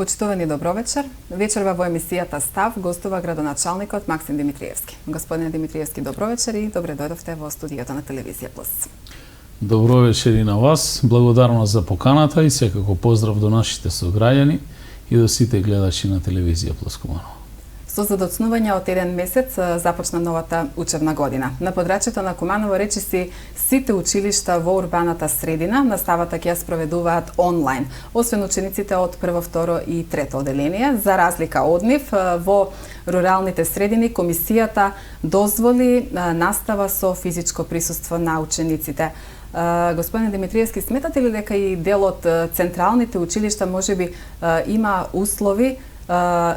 Почитувани добровечер. Вечерва во емисијата Став гостува градоначалникот Максим Димитриевски. Господине Димитриевски, добровечер и добре дојдовте во студиото на Телевизија Плюс. Добро вечер и на вас. Благодарност за поканата и секако поздрав до нашите сограѓани и до сите гледачи на Телевизија Плюс Куманово. Со задоцнување од еден месец започна новата учебна година. На подрачјето на Куманово речиси сите училишта во урбаната средина наставата ќе ја спроведуваат онлайн, освен учениците од прво, второ и трето одделение. За разлика од нив, во руралните средини комисијата дозволи настава со физичко присуство на учениците. Господин Димитриевски, сметате ли дека и дел од централните училишта можеби има услови,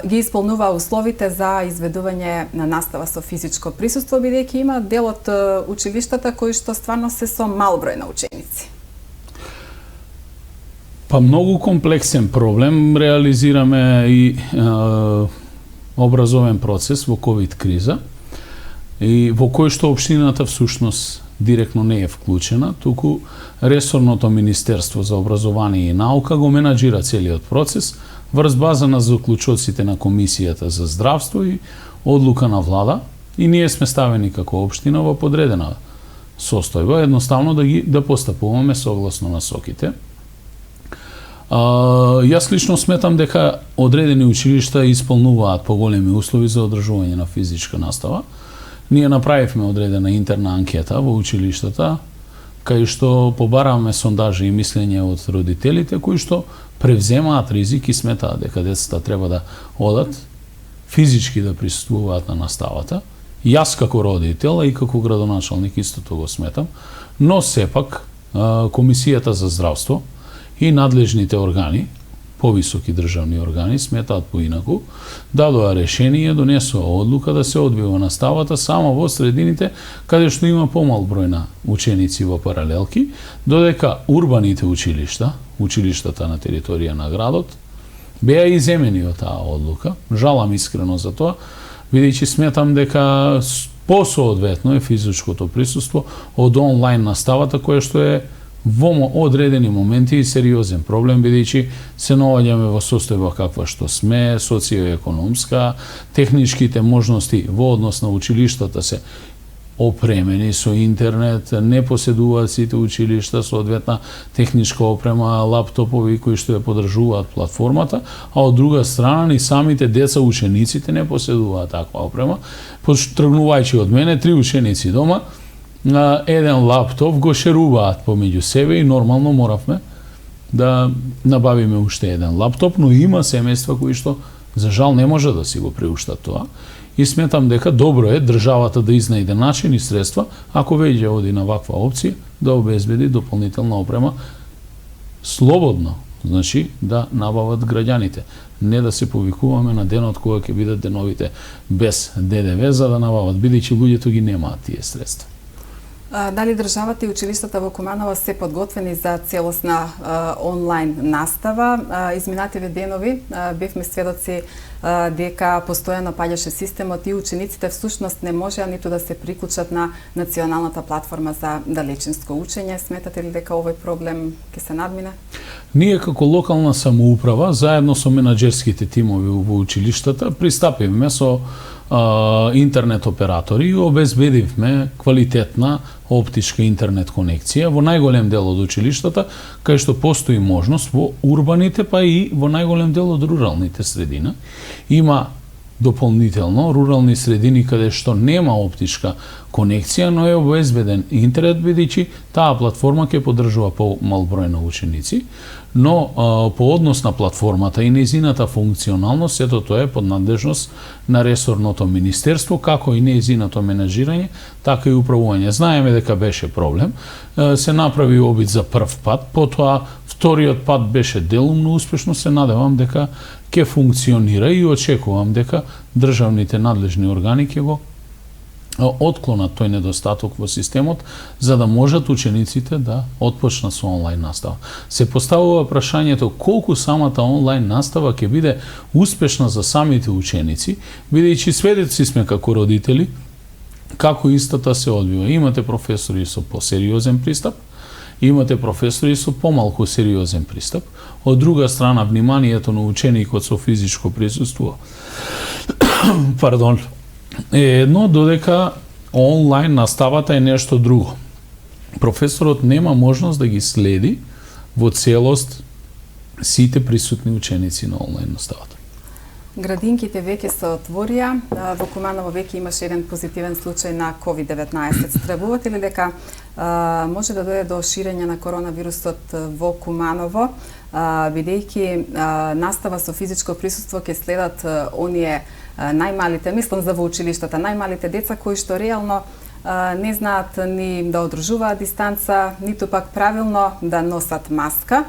ги исполнува условите за изведување на настава со физичко присуство, бидејќи има дел од училиштата кои што стварно се со мал број на ученици? Па многу комплексен проблем реализираме и образовен процес во ковид криза и во кој што општината всушност директно не е вклучена, туку ресорното Министерство за образование и наука го менаџира целиот процес врз база на заклучоците на Комисијата за здравство и одлука на влада, и ние сме ставени како општина во подредена состојба, едноставно да постапуваме согласно насоките. Јас лично сметам дека одредени училишта исполнуваат поголеми услови за одржување на физичка настава. Ние направивме одредена интерна анкета во училиштата, кај што побаравме сондажи и мислење од родителите кои што превземаат ризик и сметаат дека децата треба да одат физички да присуствуваат на наставата. Јас како родител и како градоначалник истото го сметам, но сепак Комисијата за здравство и надлежните органи, повисоки државни органи, сметаат поинаку, дадоа решение, донесоа одлука да се одвива наставата само во средините каде што има помал број на ученици во паралелки, додека урбаните училишта, училиштата на територија на градот, беа иземени од таа одлука. Жалам искрено за тоа, бидејќи сметам дека посоодветно е физичкото присуство од онлайн наставата, која што е во одредени моменти и сериозен проблем, бидејќи се наоѓаме во состојба каква што сме, социоекономска, техничките можности во однос на училиштата се опремени со интернет, не поседуваат сите училишта соодветна техничка опрема, лаптопови кои што ја поддржуваат платформата, а од друга страна и самите деца, учениците не поседуваат таква опрема. Тргнувајќи од мене, 3 ученици дома, на еден лаптоп го шеруваат помеѓу себе и нормално моравме да набавиме уште еден лаптоп, но има семејства кои што за жал не може да си го приуштат тоа. И сметам дека добро е државата да изнајде начин и средства, ако веќе оди на ваква опција, да обезбеди дополнителна опрема слободно, значи да набават граѓаните. Не да се повикуваме на денот кога ќе бидат деновите без ДДВ за да набават, бидејќи луѓето ги немаат тие средства. Дали државата и училиштата во Куманово се подготвени за целосна онлайн настава? Изминативе денови бевме сведоци дека постојано паѓаше системот и учениците всушност не можеа ниту да се приклучат на националната платформа за далечинско учење. Сметате ли дека овој проблем ќе се надмине? Ние како локална самоуправа, заедно со менаџерските тимови во училиштата, пристапивме со интернет оператори и обезбедивме квалитетна оптичка интернет конекција во најголем дел од училиштата, кај што постои можност во урбаните, па и во најголем дел од руралните средина. Има дополнително рурални средини каде што нема оптичка конекција, но е обезбеден интернет, бидејќи таа платформа ќе поддржува помал број на ученици, но по однос на платформата и нејзината функционалност, сето тоа е под надлежност на ресорното министерство, како и нејзиното менаџирање, така и управување. Знаеме дека беше проблем, се направи обид за прв пат, потоа вториот пат беше делумно успешно, се надевам дека ќе функционира и очекувам дека државните надлежни органи ќе го отклонат тој недостаток во системот, за да можат учениците да отпочнат со онлайн настава. Се поставува прашањето колку самата онлайн настава ќе биде успешна за самите ученици, бидејќи сведоци сме како родители како истата се одвива. Имате професори со посериозен пристап, Имате професори со помалку сериозен пристап. Од друга страна, вниманието на ученикот со физичко присуство пардон, е едно, додека онлайн наставата е нешто друго. Професорот нема можност да ги следи во целост сите присутни ученици на онлайн наставата. Градинките веќе се отворија. Во Куманово веќе имаше еден позитивен случај на COVID-19. Стравувате ли дека може да дојде до ширење на коронавирусот во Куманово, бидејќи настава со физичко присуство ќе следат оние најмалите, мислам за во училиштата, најмалите деца кои што реално не знаат ни да одржуваат дистанца, ниту пак правилно да носат маска.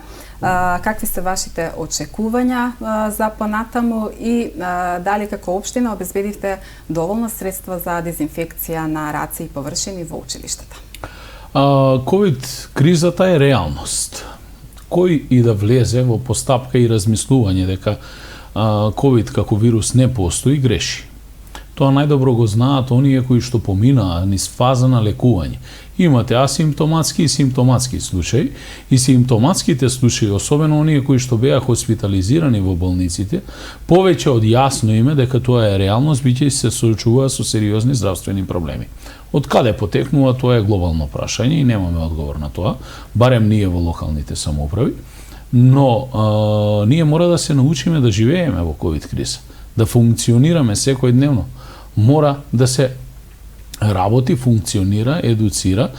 Какви се вашите очекувања за понатаму и дали како општина обезбедивте доволно средства за дезинфекција на раце и површини во училиштата? Ковид кризата е реалност. Кој и да влезе во постапка и размислување дека ковид како вирус не постои, греши. Тоа најдобро го знаат оние кои што поминаа низ фаза на лекување. Имате асимптоматски и симптоматски случаи, и симптоматските случаи, особено оние кои што беа хоспитализирани во болниците, повеќе од јасно име дека тоа е реалност, биќе се соочуваа со сериозни здравствени проблеми. Од каде потекнува, тоа е глобално прашање и немаме одговор на тоа, барем ние во локалните самоуправи, но ние мора да се научиме да живееме во ковид криза, да функционираме секојдневно. Мора да се работи, функционира, едуцира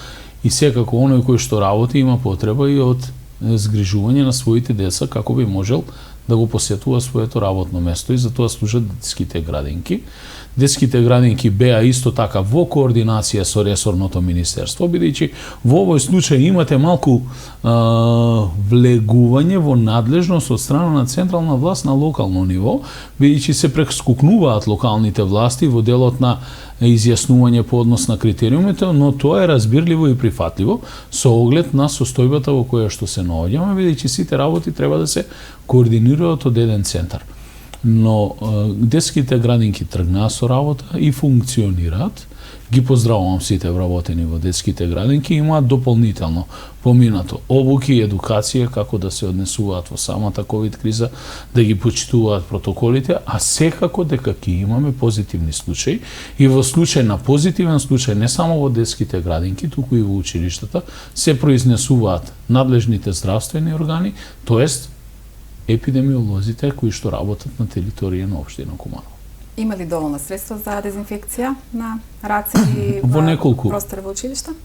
и секако оној кој што работи има потреба и од згрижување на своите деца како би можел да го посетува своето работно место, и за тоа служат детските градинки. Детските градинки беа исто така во координација со ресорното министерство, бидејќи во овој случај имате малку влегување во надлежност од страна на централна власт на локално ниво, бидејќи се прескукнуваат локалните власти во делот на изјаснување по однос на критериумите, но тоа е разбирливо и прифатливо со оглед на состојбата во која што се наоѓаме, бидејќи сите работи треба да се координираат од еден центар. Но детските градинки тргнаа со работа и функционираат. Ги поздравувам сите вработени во детските градинки, имаат дополнително поминато обуки и едукација како да се однесуваат во самата ковид криза, да ги почитуваат протоколите, а секако дека ќе имаме позитивни случаи, и во случај на позитивен случај не само во детските градинки, туку и во училиштата се произнесуваат надлежните здравствени органи, тоест епидемиолозите кои што работат на територија на општина Куманово. Има ли доволно средства за дезинфекција на раце и простори во училишта?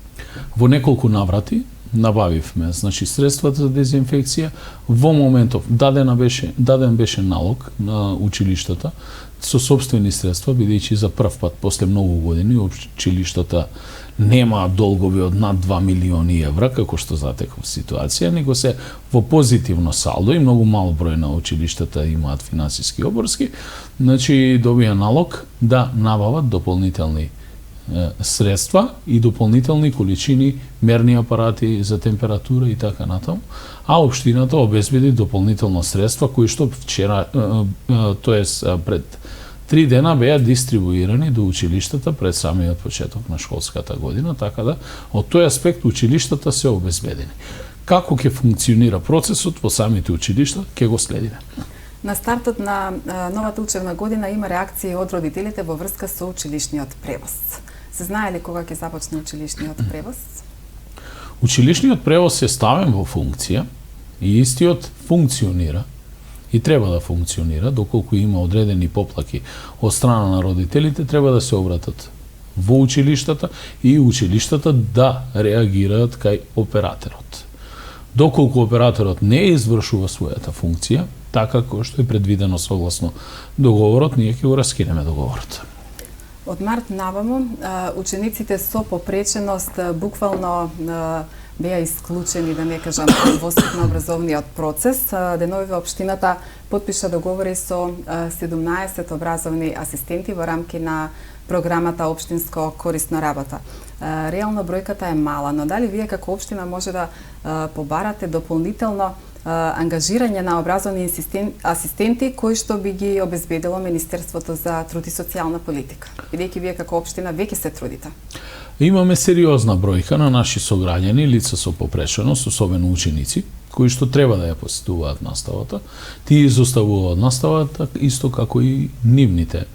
Во неколку наврати набавивме, значи, средствата за дезинфекција. Во моментов даден беше налог на училиштата со сопствени средства, бидејќи за прв пат после многу години училиштата немаат долгови од над 2 милиони евра, како што затеков ситуација, него се во позитивно салдо и многу мал број на училиштата имаат финансиски обврски, значи добија налог да набават дополнителни средства и дополнителни количини мерни апарати за температура и така натаму, а општината обезбеди дополнително средства кои што вчера, тоест пред 3 дена беа дистрибуирани до училиштата пред самиот почеток на школската година, така да од тој аспект училиштата се обезбедени. Како ќе функционира процесот во самите училишта, ќе го следиме. На стартот на новата учебна година има реакции од родителите во врска со училишниот превоз. Се знае ли кога ќе започне училишниот превоз? Училишниот превоз е ставен во функција и истиот функционира и треба да функционира, доколку има одредени поплаки од страна на родителите, треба да се обратат во училиштата и училиштата да реагираат кај операторот. Доколку операторот не извршува својата функција, така како што е предвидено согласно договорот, ние ќе го раскинеме договорот. Од март наваму, учениците со попреченост буквално беа исклучени, да не кажам, во на образовниот процес. Деновиве општината потпиша договори со 17 образовни асистенти во рамки на програмата Општинско корисна работа. Реално бројката е мала, но дали вие како општина може да побарате дополнително ангажирање на образовни асистенти кои што би ги обезбедило Министерството за труд и социјална политика, бидејќи вие како општина веќе се трудите? Имаме сериозна бројка на наши сограѓани, лица со попреченост, особено ученици, кои што треба да ја посетуваат наставата. Тие изоставуваат наставата исто како и нивните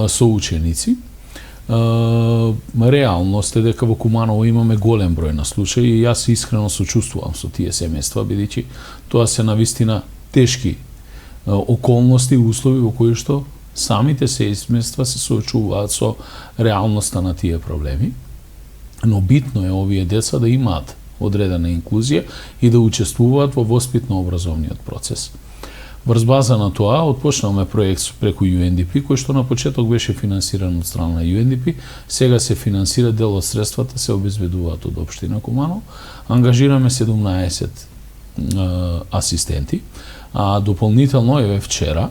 соученици. Реалност е дека во Куманово имаме голем број на случаи и јас искрено сочувствувам со тие семејства, бидејќи тоа се навистина тешки околности и услови во кои што самите семејства се соочуваат со реалноста на тие проблеми. Но битно е овие деца да имаат одредена инклузија и да учествуваат во воспитно-образовниот процес. Врз база на тоа, отпочнавме проект преку UNDP, кој што на почеток беше финансиран од страна на UNDP, сега се финансира, дел од средствата се обезбедуваат од општина Куманово. Ангажираме 17 асистенти, а дополнително еве вчера,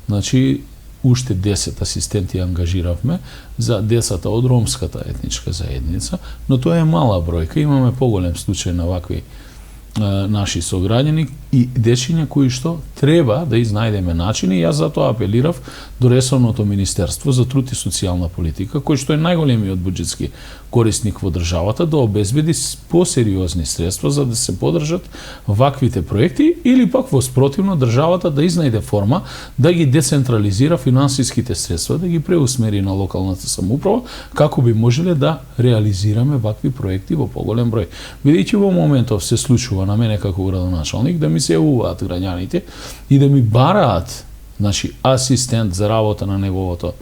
значи уште 10 асистенти ангажиравме за децата од ромската етничка заедница, но тоа е мала бројка, имаме поголем случај на вакви наши сограѓани и дечиња кои што треба да изнајдеме начини. Јас затоа апелирав до ресорното Министерство за труд и социјална политика, кој што е најголемиот буџетски корисник во државата, да обезбеди посериозни средства за да се поддржат ваквите проекти, или пак во спротивно државата да изнајде форма да ги децентрализира финансиските средства, да ги преусмери на локалната самоуправа, како би можеле да реализираме вакви проекти во поголем број. Бидејќи во моментов се случува на мене како градоначалник да ми се јавуваат граѓаните и да ми бараат, значи, асистент за работа на неговото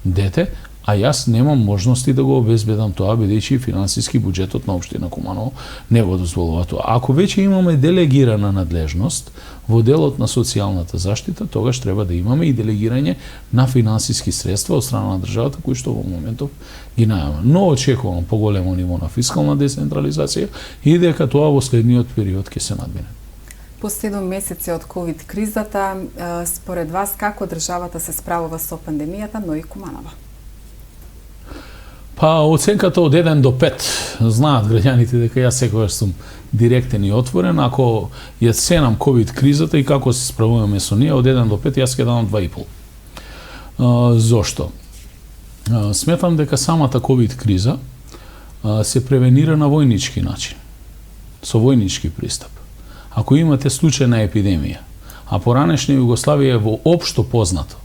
дете, а јас немам можности да го обезбедам тоа, бидејќи финансиски буџетот на општина Куманово не го дозволува тоа. Ако веќе имаме делегирана надлежност во делот на социјалната заштита, тогаш треба да имаме и делегирање на финансиски средства од страна на државата, кои што во моментов ги најаваме. Но очекувам поголемо ниво на фискална децентрализација и дека тоа во следниот период ќе се надмине. По 7 месеци од ковид кризата, според вас како државата се справува со пандемијата, но и Куманово? Па, оценката од 1 до 5. Знаат граѓаните дека јас секогаш сум директен и отворен. Ако ја ценам ковид кризата и како се справуваме со неја, од 1 до 5 јас ќе дадам 2,5. Зошто? Сметам дека самата ковид криза се превенира на војнички начин, со војнички пристап. Ако имате случај на епидемија, а поранешна Југославија е во општо познато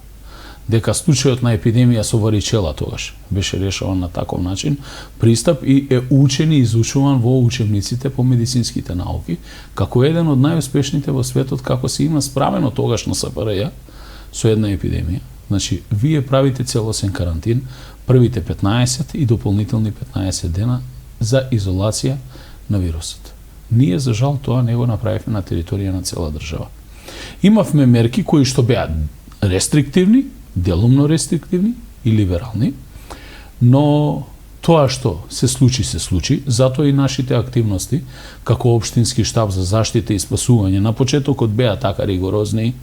дека случајот на епидемија со варичела тогаш беше решаван на таков начин, пристап и е учен и изучуван во учебниците по медицинските науки, како еден од најуспешните во светот, како се има справено тогаш на СФРЈ со една епидемија. Значи, вие правите целосен карантин, првите 15 и дополнителни 15 дена за изолација на вирусот. Ние, за жал, тоа не го направивме на територија на цела држава. Имавме мерки кои што беа рестриктивни, делумно рестриктивни и либерални, но тоа што се случи, затоа и нашите активности како општински штаб за заштита и спасување на почетокот беа така ригорозни,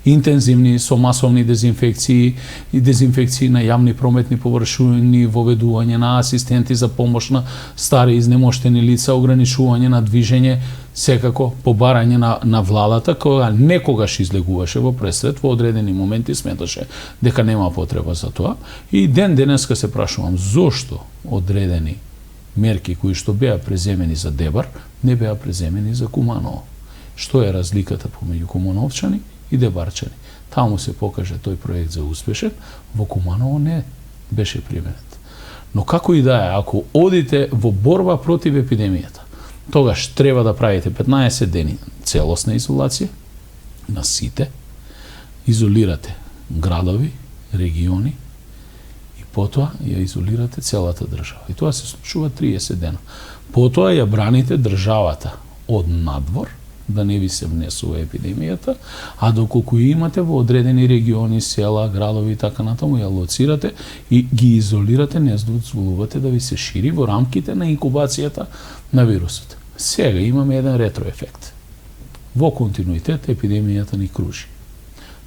интензивни, со масовни дезинфекции и дезинфекции на јавни прометни површини, воведување на асистенти за помош на стари изнемоштени лица, ограничување на движење, секако побарање на владата, кога некогаш излегуваше во пресред, во одредени моменти сметаше дека нема потреба за тоа. И денеска се прашувам зошто одредени мерки кои што беа преземени за Дебар не беа преземени за Куманово. Што е разликата помеѓу кумановчани и дебарчани? Таму се покаже тој проект за успешен, во Куманово не беше применет. Но како и да е, ако одите во борба против епидемијата, тогаш треба да правите 15 дени целосна изолација на сите, изолирате градови, региони и потоа ја изолирате целата држава. И тоа се случува 30 дена. Потоа ја браните државата од надвор, да не ви се внесува епидемијата, а доколку имате во одредени региони, села, градови и така натаму, ја лоцирате и ги изолирате, не дозволувате да ви се шири во рамките на инкубацијата на вирусот. Сега имаме еден ретроефект. Во континуитет епидемијата ни кружи.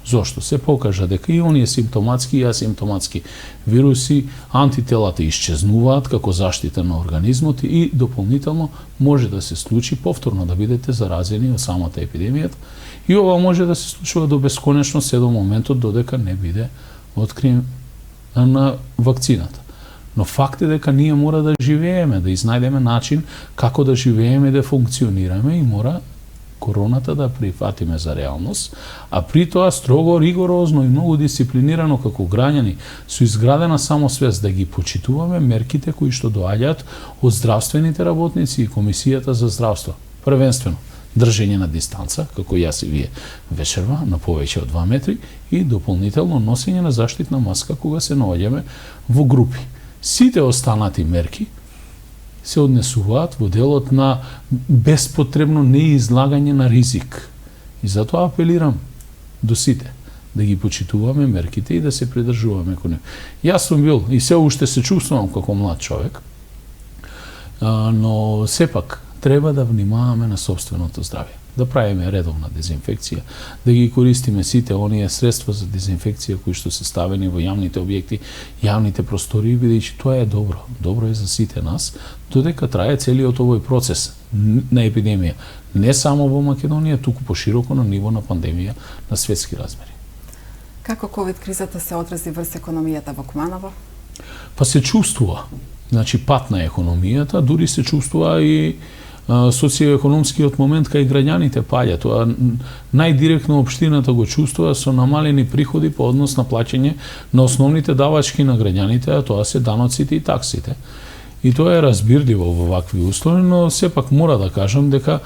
Зошто? Се покажа дека и оние симптоматски и асимптоматски вируси, антителата исчезнуваат како заштита на организмот и дополнително може да се случи повторно да бидете заразени од самата епидемијата. И ова може да се случува до бесконечно се до моментот додека не биде откриен на вакцината. Но факт е дека ние мора да живееме, да изнајдеме начин како да живееме, да функционираме и мора короната да прифатиме за реалност, а при тоа строго, ригорозно и многу дисциплинирано како граѓани со изградена самосвест да ги почитуваме мерките кои што доаѓаат од здравствените работници и Комисијата за здравство. Првенствено, држење на дистанца, како јас и вие вечерва, на повеќе од 2 метри, и дополнително носење на заштитна маска кога се наоѓаме во групи. Сите останати мерки се однесуваат во делот на беспотребно неизлагање на ризик. И затоа апелирам до сите да ги почитуваме мерките и да се придржуваме кон нив. Јас сум бил и се уште се чувствувам како млад човек, но сепак треба да внимаваме на сопственото здравје, да правиме редовна дезинфекција, да ги користиме сите оние средства за дезинфекција кои што се ставени во јавните објекти, јавните простории, бидејќи тоа е добро. Добро е за сите нас, додека трае целиот овој процес на епидемија, не само во Македонија, туку пошироко на ниво на пандемија на светски размери. Како ковид кризата се одрази врз економијата во Куманово? Па се чувствува, значи пат на економијата, дури се чувствува и социјоекономскиот момент кај граѓаните паѓа. Тоа најдиректно општината го чувствува со намалени приходи по однос на плаќање на основните давачки на граѓаните, а тоа се даноците и таксите. И тоа е разбирливо во вакви услови, но сепак мора да кажам дека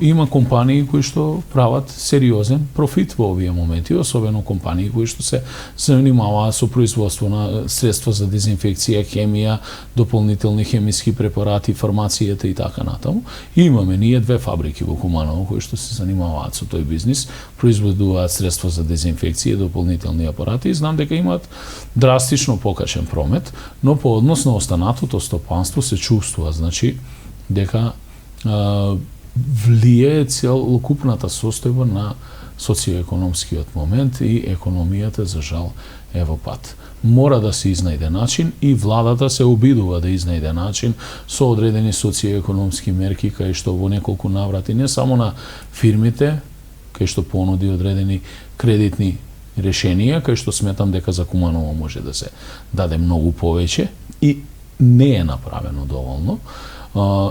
има компании кои што прават сериозен профит во овие моменти, особено компании кои што се занимаваат со производство на средства за дезинфекција, хемија, дополнителни хемиски препарати, фармацијата и така натаму. И имаме ние 2 фабрики во Куманово кои што се занимаваат со тој бизнис, произведуваат средства за дезинфекција, дополнителни апарати и знам дека имаат драстично покачен промет, но по однос на останатото стопанство се чувствува, значи дека влијае целокупната состојба на социјоекономскиот момент и економијата за жал е во пат. Мора да се изнајде начин и владата се обидува да изнајде начин со одредени социјоекономски мерки кај што во неколку наврати не само на фирмите, кај што понуди одредени кредитни решенија, кај што сметам дека за Куманово може да се даде многу повеќе и не е направено доволно.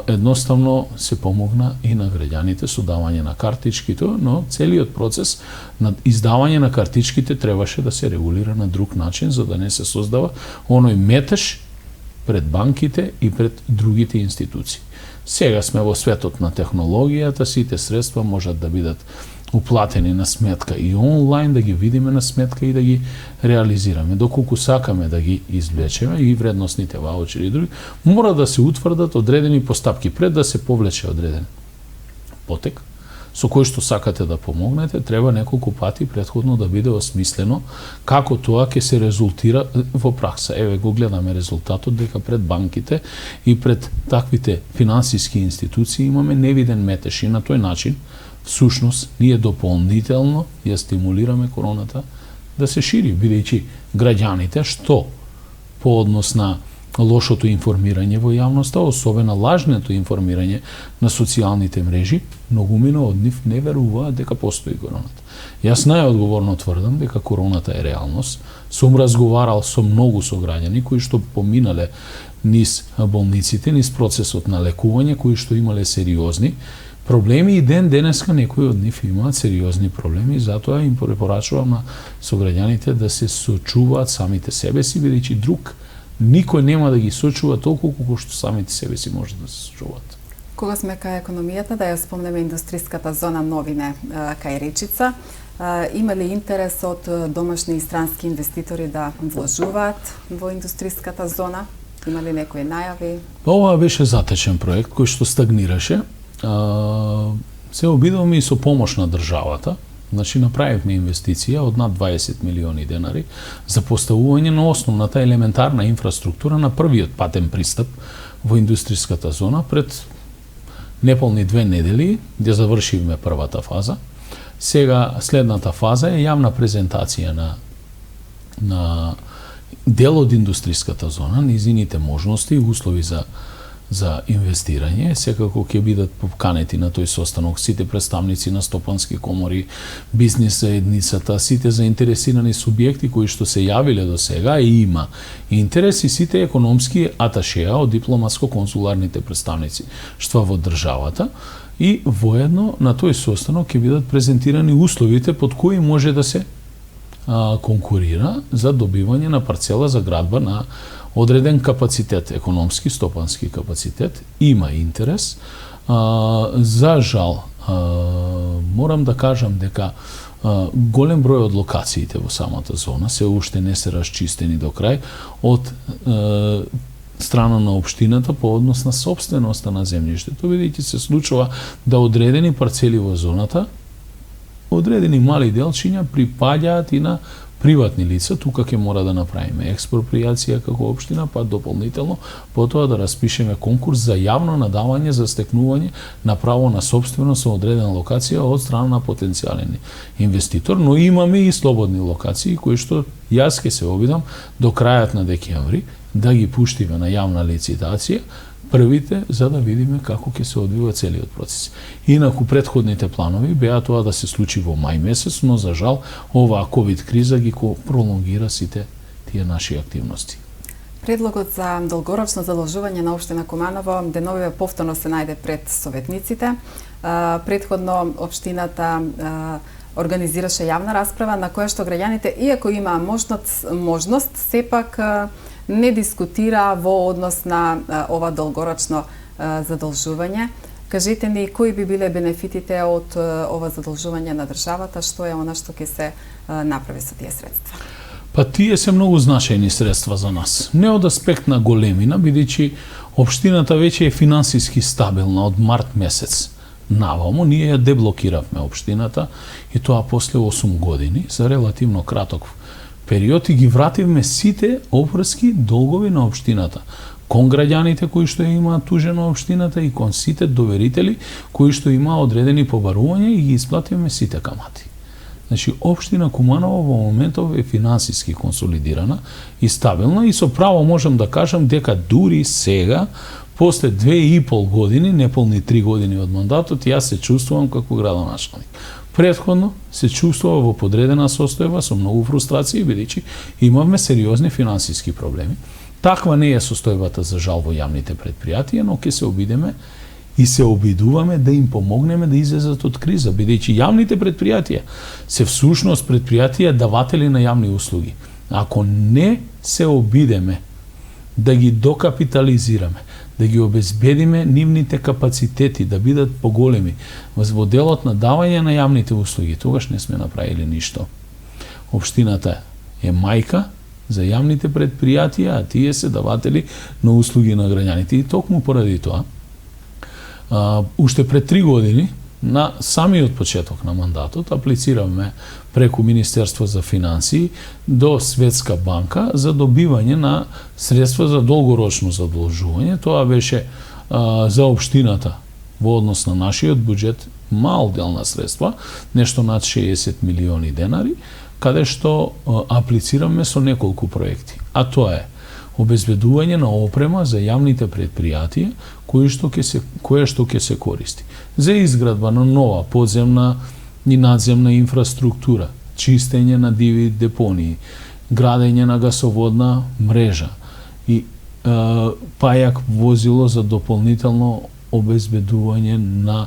Едноставно се помогна и на граѓаните со давање на картичките, но целиот процес на издавање на картичките требаше да се регулира на друг начин, за да не се создава оној метеж пред банките и пред другите институции. Сега сме во светот на технологијата, сите средства можат да бидат уплатени на сметка и онлайн, да ги видиме на сметка и да ги реализираме. Доколку сакаме да ги извлечеме и вредносните ваучери и други, мора да се утврдат одредени постапки пред да се повлече одреден потек со кој што сакате да помогнете, треба неколку пати претходно да биде осмислено како тоа ќе се резултира во пракса. Еве го гледаме резултатот дека пред банките и пред таквите финансиски институции имаме невиден метеж и на тој начин всушност ние дополнително ја стимулираме короната да се шири, бидејќи граѓаните што по однос на лошото информирање во јавноста, особено лажното информирање на социјалните мрежи, многумина од нив не веруваат дека постои короната. Јас најодговорно тврдам дека короната е реалност. Сум разговарал со многу сограѓани кои што поминале низ болниците, низ процесот на лекување, кои што имале сериозни проблеми и ден денеска некои од нив имаат сериозни проблеми, затоа им препорачувам на сограѓаните да се сочуваат самите себе си, бидејќи друг никој нема да ги сочува толку колку што самите себе си може да се сочуваат. Кога сме кај економијата, да ја спомнеме индустриската зона Новине кај Речица, има ли интерес од домашни и странски инвеститори да вложуваат во индустриската зона? Има ли некои најави? Ова беше затечен проект кој што стагнираше. Се обидовме и со помош на државата. Значи, направивме инвестиција од над 20 милиони денари за поставување на основната елементарна инфраструктура на првиот патен пристап во индустриската зона. Пред неполни 2 недели, ја завршивме првата фаза. Сега, следната фаза е јавна презентација на дел од индустријската зона, низините можности и услови за инвестирање. Секако ќе бидат поканети на тој состанок сите представници на стопански комори, бизнис заедницата, сите заинтересирани субјекти кои што се јавиле до сега и има интерес, и сите економски аташеа од дипломатско-консуларните представници што во државата, и воедно на тој состанок ќе бидат презентирани условите под кои може да се конкурира за добивање на парцела за градба на одреден капацитет, економски, стопански капацитет. Има интерес. За жал, морам да кажам дека голем број од локациите во самата зона се уште не се расчистени до крај од страна на општината по однос на собственоста на земјиштето, бидејќи се случува да одредени парцели во зоната, одредени мали делчиња припаѓаат и на приватни лица. Тука ќе мора да направиме експроприација како општина, па дополнително потоа да распишеме конкурс за јавно надавање за стекнување на право на собственост во одредена локација од страна на потенцијален инвеститор, но имаме и слободни локации кои што јас ќе се обидам до крајот на декември да ги пуштиме на јавна лицитација првите, за да видиме како ќе се одвива целиот процес. Инаку претходните планови беа тоа да се случи во мај месец, но за жал оваа ковид криза ги пролонгира сите тие наши активности. Предлогот за долгорочно задолжување на општина Куманово деновиве повторно се најде пред советниците. Претходно општината организираше јавна расправа на која што граѓаните, иако имаа можност, сепак не дискутира во однос на ова долгорочно задолжување. Кажете ни кои би биле бенефитите од ова задолжување на државата, што е она што ќе се направи со тие средства? Па тие се многу значајни средства за нас. Не од аспект на големина, бидејќи општината веќе е финансиски стабилна од март месец навамо. Ние ја деблокиравме општината и тоа после 8 години за релативно краток период и ги вративме сите опрски долгови на општината кон граѓаните кои што имаат тужено општината и кон сите доверители кои што имаа одредени побарувања и ги исплативме сите камати. Значи, општина Куманово во моментов е финансиски консолидирана и стабилна и со право можам да кажам дека дури сега, после 2,5 години, неполни 3 години од мандатот, јас се чувствувам како градоначалник. Претходно се чувствува во подредена состојба со многу фрустрации, бидејќи имавме сериозни финансиски проблеми. Таква не е состојбата за жал во јавните предпријатија, но ќе се обидеме и се обидуваме да им помогнеме да излезат од криза, бидејќи јавните предпријатија се всушност предпријатија даватели на јавни услуги. Ако не се обидеме да ги докапитализираме, да ги обезбедиме нивните капацитети да бидат поголеми во делот на давање на јавните услуги, тогаш не сме направиле ништо. Општината е мајка за јавните предпријатија, а тие се даватели на услуги на граѓаните. И токму поради тоа, уште пред 3 години, на самиот почеток на мандатот, аплициравме преку Министерство за финансии до Светска банка за добивање на средства за долгорочно задолжување. Тоа беше за општината во однос на нашиот буџет мал дел на средства, нешто над 60 милиони денари, каде што аплицираме со неколку проекти. А тоа е обезбедување на опрема за јавните предпријатија која што ќе се користи за изградба на нова подземна и надземна инфраструктура, чистење на диви депонии, градење на гасоводна мрежа и пајак возило за дополнително обезбедување на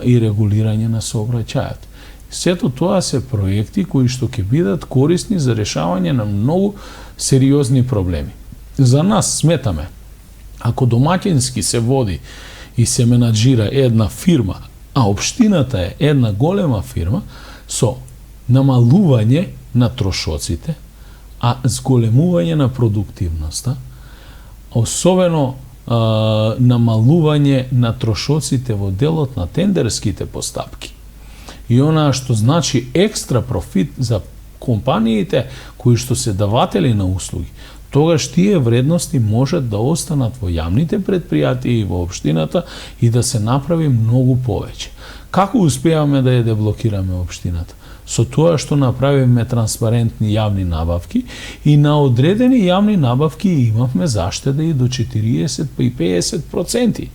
и регулирање на сообраќајот. Сето тоа се проекти кои што ќе бидат корисни за решавање на многу сериозни проблеми. За нас сметаме, ако домаќински се води и се менаџира една фирма, а општината е една голема фирма, со намалување на трошоците, а зголемување на продуктивноста, особено намалување на трошоците во делот на тендерските постапки. И она што значи екстра профит за компаниите кои што се даватели на услуги, тогаш тие вредности можат да останат во јавните предпријатија и во општината и да се направи многу повеќе. Како успеавме да ја деблокираме општината? Со тоа што направивме транспарентни јавни набавки и на одредени јавни набавки имавме заштеда и до 40 и 50%.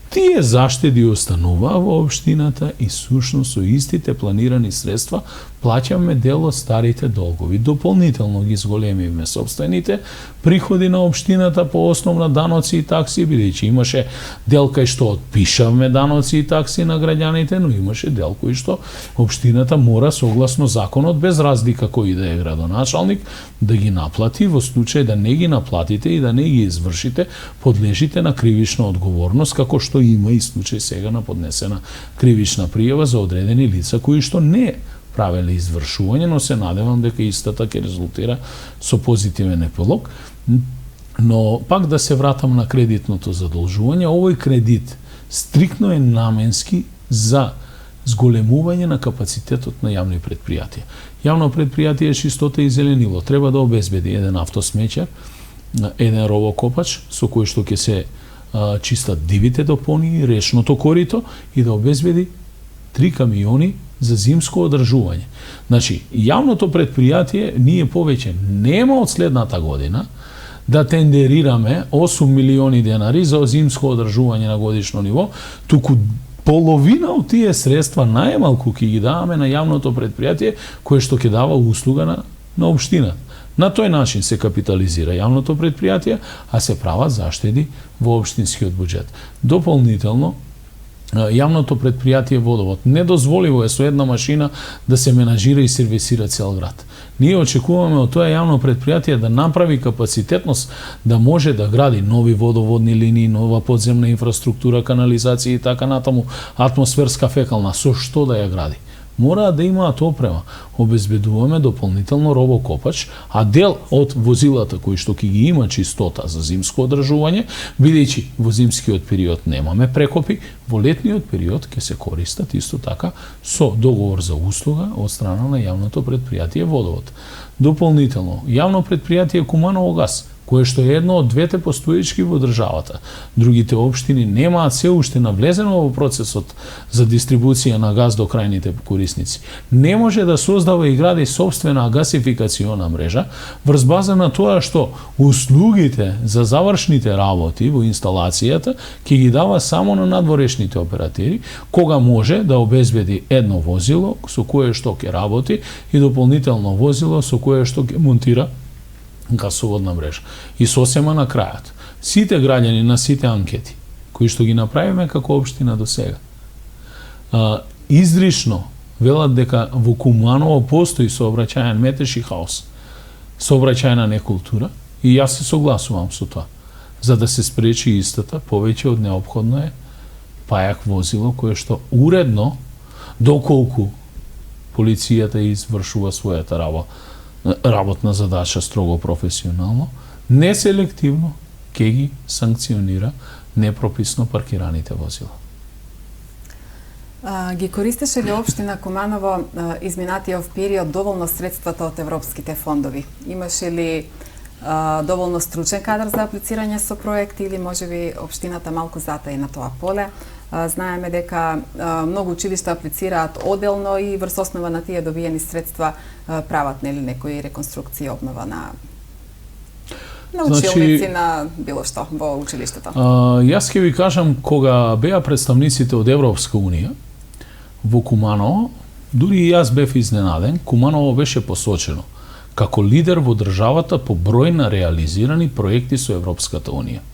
Тие заштеди остануваа во општината и сушност со истите планирани средства плаќаме дел од старите долгови. Дополнително ги зголемивме сопствените приходи на општината по основна даноци и такси, бидејќи имаше дел кај што отпишавме даноци и такси на граѓаните, но имаше дел кој што општината мора согласно законот, без разлика кој да е градоначалник, да ги наплати. Во случај да не ги наплатите и да не ги извршите, подлежите на кривична одговорност, како што има и случај сега на поднесена кривична пријава за одредени лица кои што не правеле извршување, но се надевам дека истата ќе резултира со позитивен епилог. Но пак да се вратам на кредитното задолжување, овој кредит стриктно е наменски за зголемување на капацитетот на јавни предпријатија. Јавно предпријатие Чистота и зеленило треба да обезбеди еден автосмеќар, еден ровокопач со кој што ќе се чистат дивите депонии, речното корито и да обезбеди 3 камиони за зимско одржување. Значи, јавното предпријатие ние повеќе нема од следната година да тендерираме 8 милиони денари за зимско одржување на годишно ниво, туку половина од тие средства најмалку ќе ги даваме на јавното предпријатие кое што ќе дава услуга на општина. На тој начин се капитализира јавното предпријатие, а се прават заштеди во општинскиот буџет. Дополнително, јавното предпријатие Водовод недозволиво е со една машина да се менажира и сервисира цел град. Ние очекуваме од тоа јавно предпријатие да направи капацитетност да може да гради нови водоводни линии, нова подземна инфраструктура, канализација и така натаму, атмосферска фекална, со што да ја гради. Мораат да имаат опрема. Обезбедуваме дополнително робокопач, а дел од возилата кои што ќе ги има Чистота за зимско одржување, бидејќи во зимскиот период немаме прекопи, во летниот период ќе се користат исто така со договор за услуга од страна на јавното предпријатие Водовод. Дополнително, јавно предпријатие Куманово газ, кое што е едно од двете постоечки во државата. Другите општини немаат се уште навлезено во процесот за дистрибуција на газ до крајните корисници. Не може да создава и гради собствена гасификациона мрежа врз база на тоа што услугите за завршните работи во инсталацијата ќе ги дава само на надворешните оператери, кога може да обезбеди едно возило со кое што ќе работи и дополнително возило со кое што ќе монтира гасоводна мрежа. И сосема на крајот. Сите граѓани на сите анкети, кои што ги направиме како општина до сега, изрично велат дека во Куманово постои сообраќајен метеж и хаос, сообраќајна некултура, и јас се согласувам со тоа. За да се спречи истата, повеќе од неопходно е пајак возило кое што уредно, доколку полицијата извршува својата работна задача строго професионално, неселективно ќе ги санкционира непрописно паркираните возила. Ги користеше ли општина Куманово изминатиот период доволно средствата од европските фондови? Имаше ли доволно стручен кадар за аплицирање со проекти или можеби општината малку затаи на тоа поле? Знаеме дека многу училишта аплицираат оделно и врз основа на тие добиени средства прават нели некои реконструкции и обнова на училници, на било што во училиштето. Јас ќе ви кажам, кога беа представниците од Европска унија во Куманово, дури и јас бев изненаден, Куманово беше посочено како лидер во државата по број на реализирани проекти со Европската унија.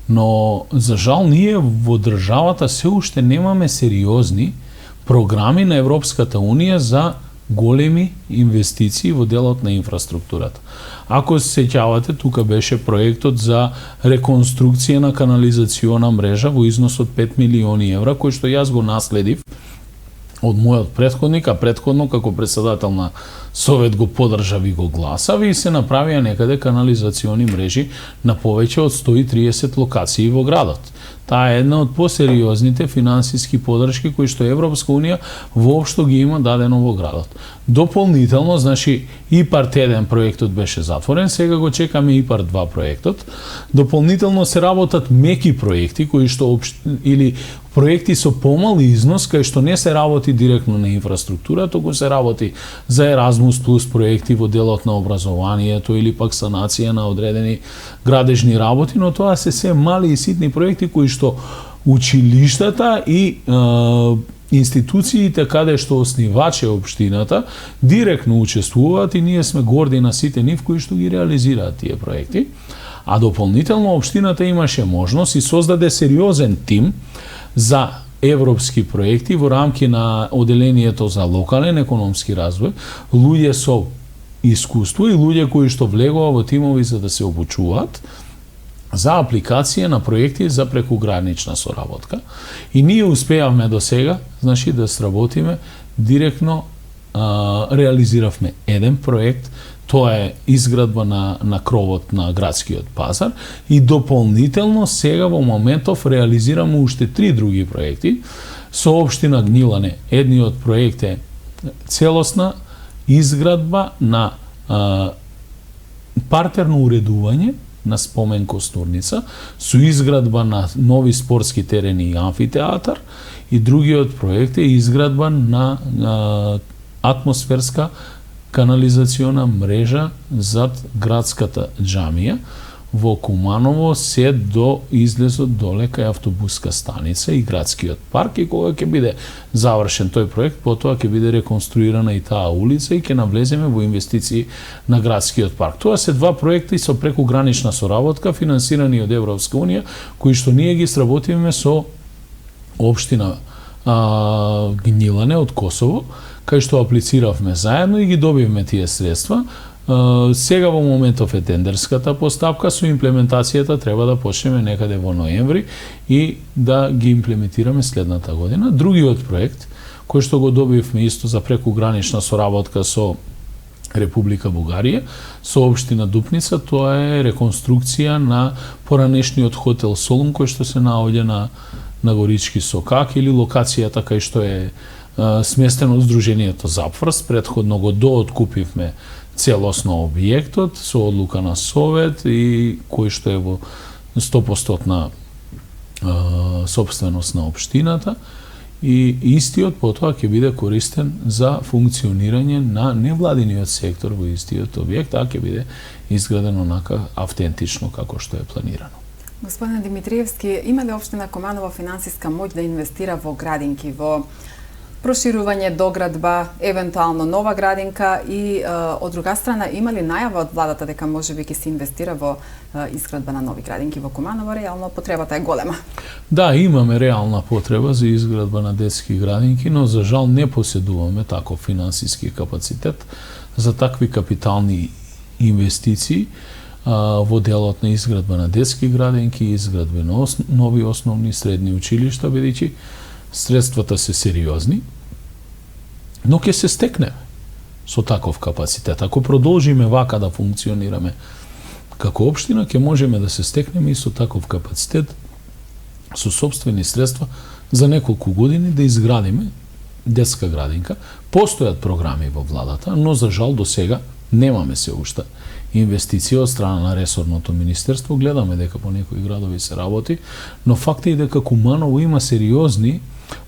Но, за жал, ние во државата се уште немаме сериозни програми на Европската унија за големи инвестиции во делот на инфраструктурата. Ако се сеќавате, тука беше проектот за реконструкција на канализациона мрежа во износ од 5 милиони евра, кој што јас го наследив од мојот претходник, а претходно како председател на Совет го поддржав и го гласав, и се направија некаде канализациони мрежи на повеќе од 130 локации во градот. Таа е една од посериозните финансиски поддршки кои што Европска унија воопшто ги има дадено во градот. Дополнително, значи, ИПАРТ 1 проектот беше затворен, сега го чекаме ИПАРТ 2 проектот. Дополнително се работат меки проекти кои што или проекти со помал износ, кај што не се работи директно на инфраструктура, туку се работи за Еразмус плюс проекти во делот на образованието или пак санација на одредени градежни работи, но тоа се мали и ситни проекти кои што училиштата и институциите каде што основаче општината директно учествуваат и ние сме горди на сите нив кои што ги реализираат тие проекти. А дополнително општината имаше можност и создаде сериозен тим за европски проекти во рамки на оделението за локален економски развој, луѓе со искуство и луѓе кои што влегува во тимови за да се обучуваат за апликација на проекти за прекугранична соработка. И ние успеавме до сега, значи да сработиме директно, реализиравме еден проект, тоа е изградба на кровот на градскиот пазар и дополнително сега во моментов реализираме уште 3 други проекти со општина Гнилане. Едниот проект е целосна изградба на партерно уредување на спомен костурница со изградба на нови спортски терени и амфитеатар, и другиот проект е изградба на атмосферска канализациона мрежа зад градската џамија во Куманово, се до излезот доле кај автобуска станица и градскиот парк, и кога ќе биде завршен тој проект, потоа ќе биде реконструирана и таа улица и ќе навлеземе во инвестиции на градскиот парк. Тоа се два проекти со прекугранична соработка финансирани од Европска унија, кои што ние ги сработиме со општина Гнилане од Косово, кај што аплициравме заедно и ги добивме тие средства. Сега во моментов е тендерската постапка, со имплементацијата треба да почнеме некаде во ноември и да ги имплементираме следната година. Другиот проект, кој што го добивме исто за прекугранична соработка со Република Бугарија, со општина Дупница, тоа е реконструкција на поранешниот хотел Солун, кој што се наоѓа на Горички Сокак, или локацијата кај што е сместено Сдруженијето Запфрст. Претходно го дооткупивме целосно објектот со одлука на Совет и кој што е во 100% собственост на општината, и истиот потоа ќе биде користен за функционирање на невладиниот сектор во истиот објект, а ќе биде изграден онака автентично како што е планирано. Господине Димитриевски, има ли општина Куманово финансиска моќ да инвестира во градинки, во проширување, доградба, евентуално нова градинка, и од друга страна има ли најава од владата дека можеби ќе се инвестира во изградба на нови градинки во Куманово? Реално потребата е голема. Да, имаме реална потреба за изградба на детски градинки, но за жал не поседуваме таков финансиски капацитет за такви капитални инвестиции во делот на изградба на детски градинки, изградба на нови основни и средни училишта, бидејќи средствата се сериозни, но ќе се стекнеме со таков капацитет. Ако продолжиме вака да функционираме како општина, ќе можеме да се стекнеме и со таков капацитет, со сопствени средства, за неколку години да изградиме детска градинка. Постојат програми во владата, но за жал до сега немаме се уште инвестиција од страна на ресорното министерство. Гледаме дека по некои градови се работи, но факт е дека Куманово има сериозни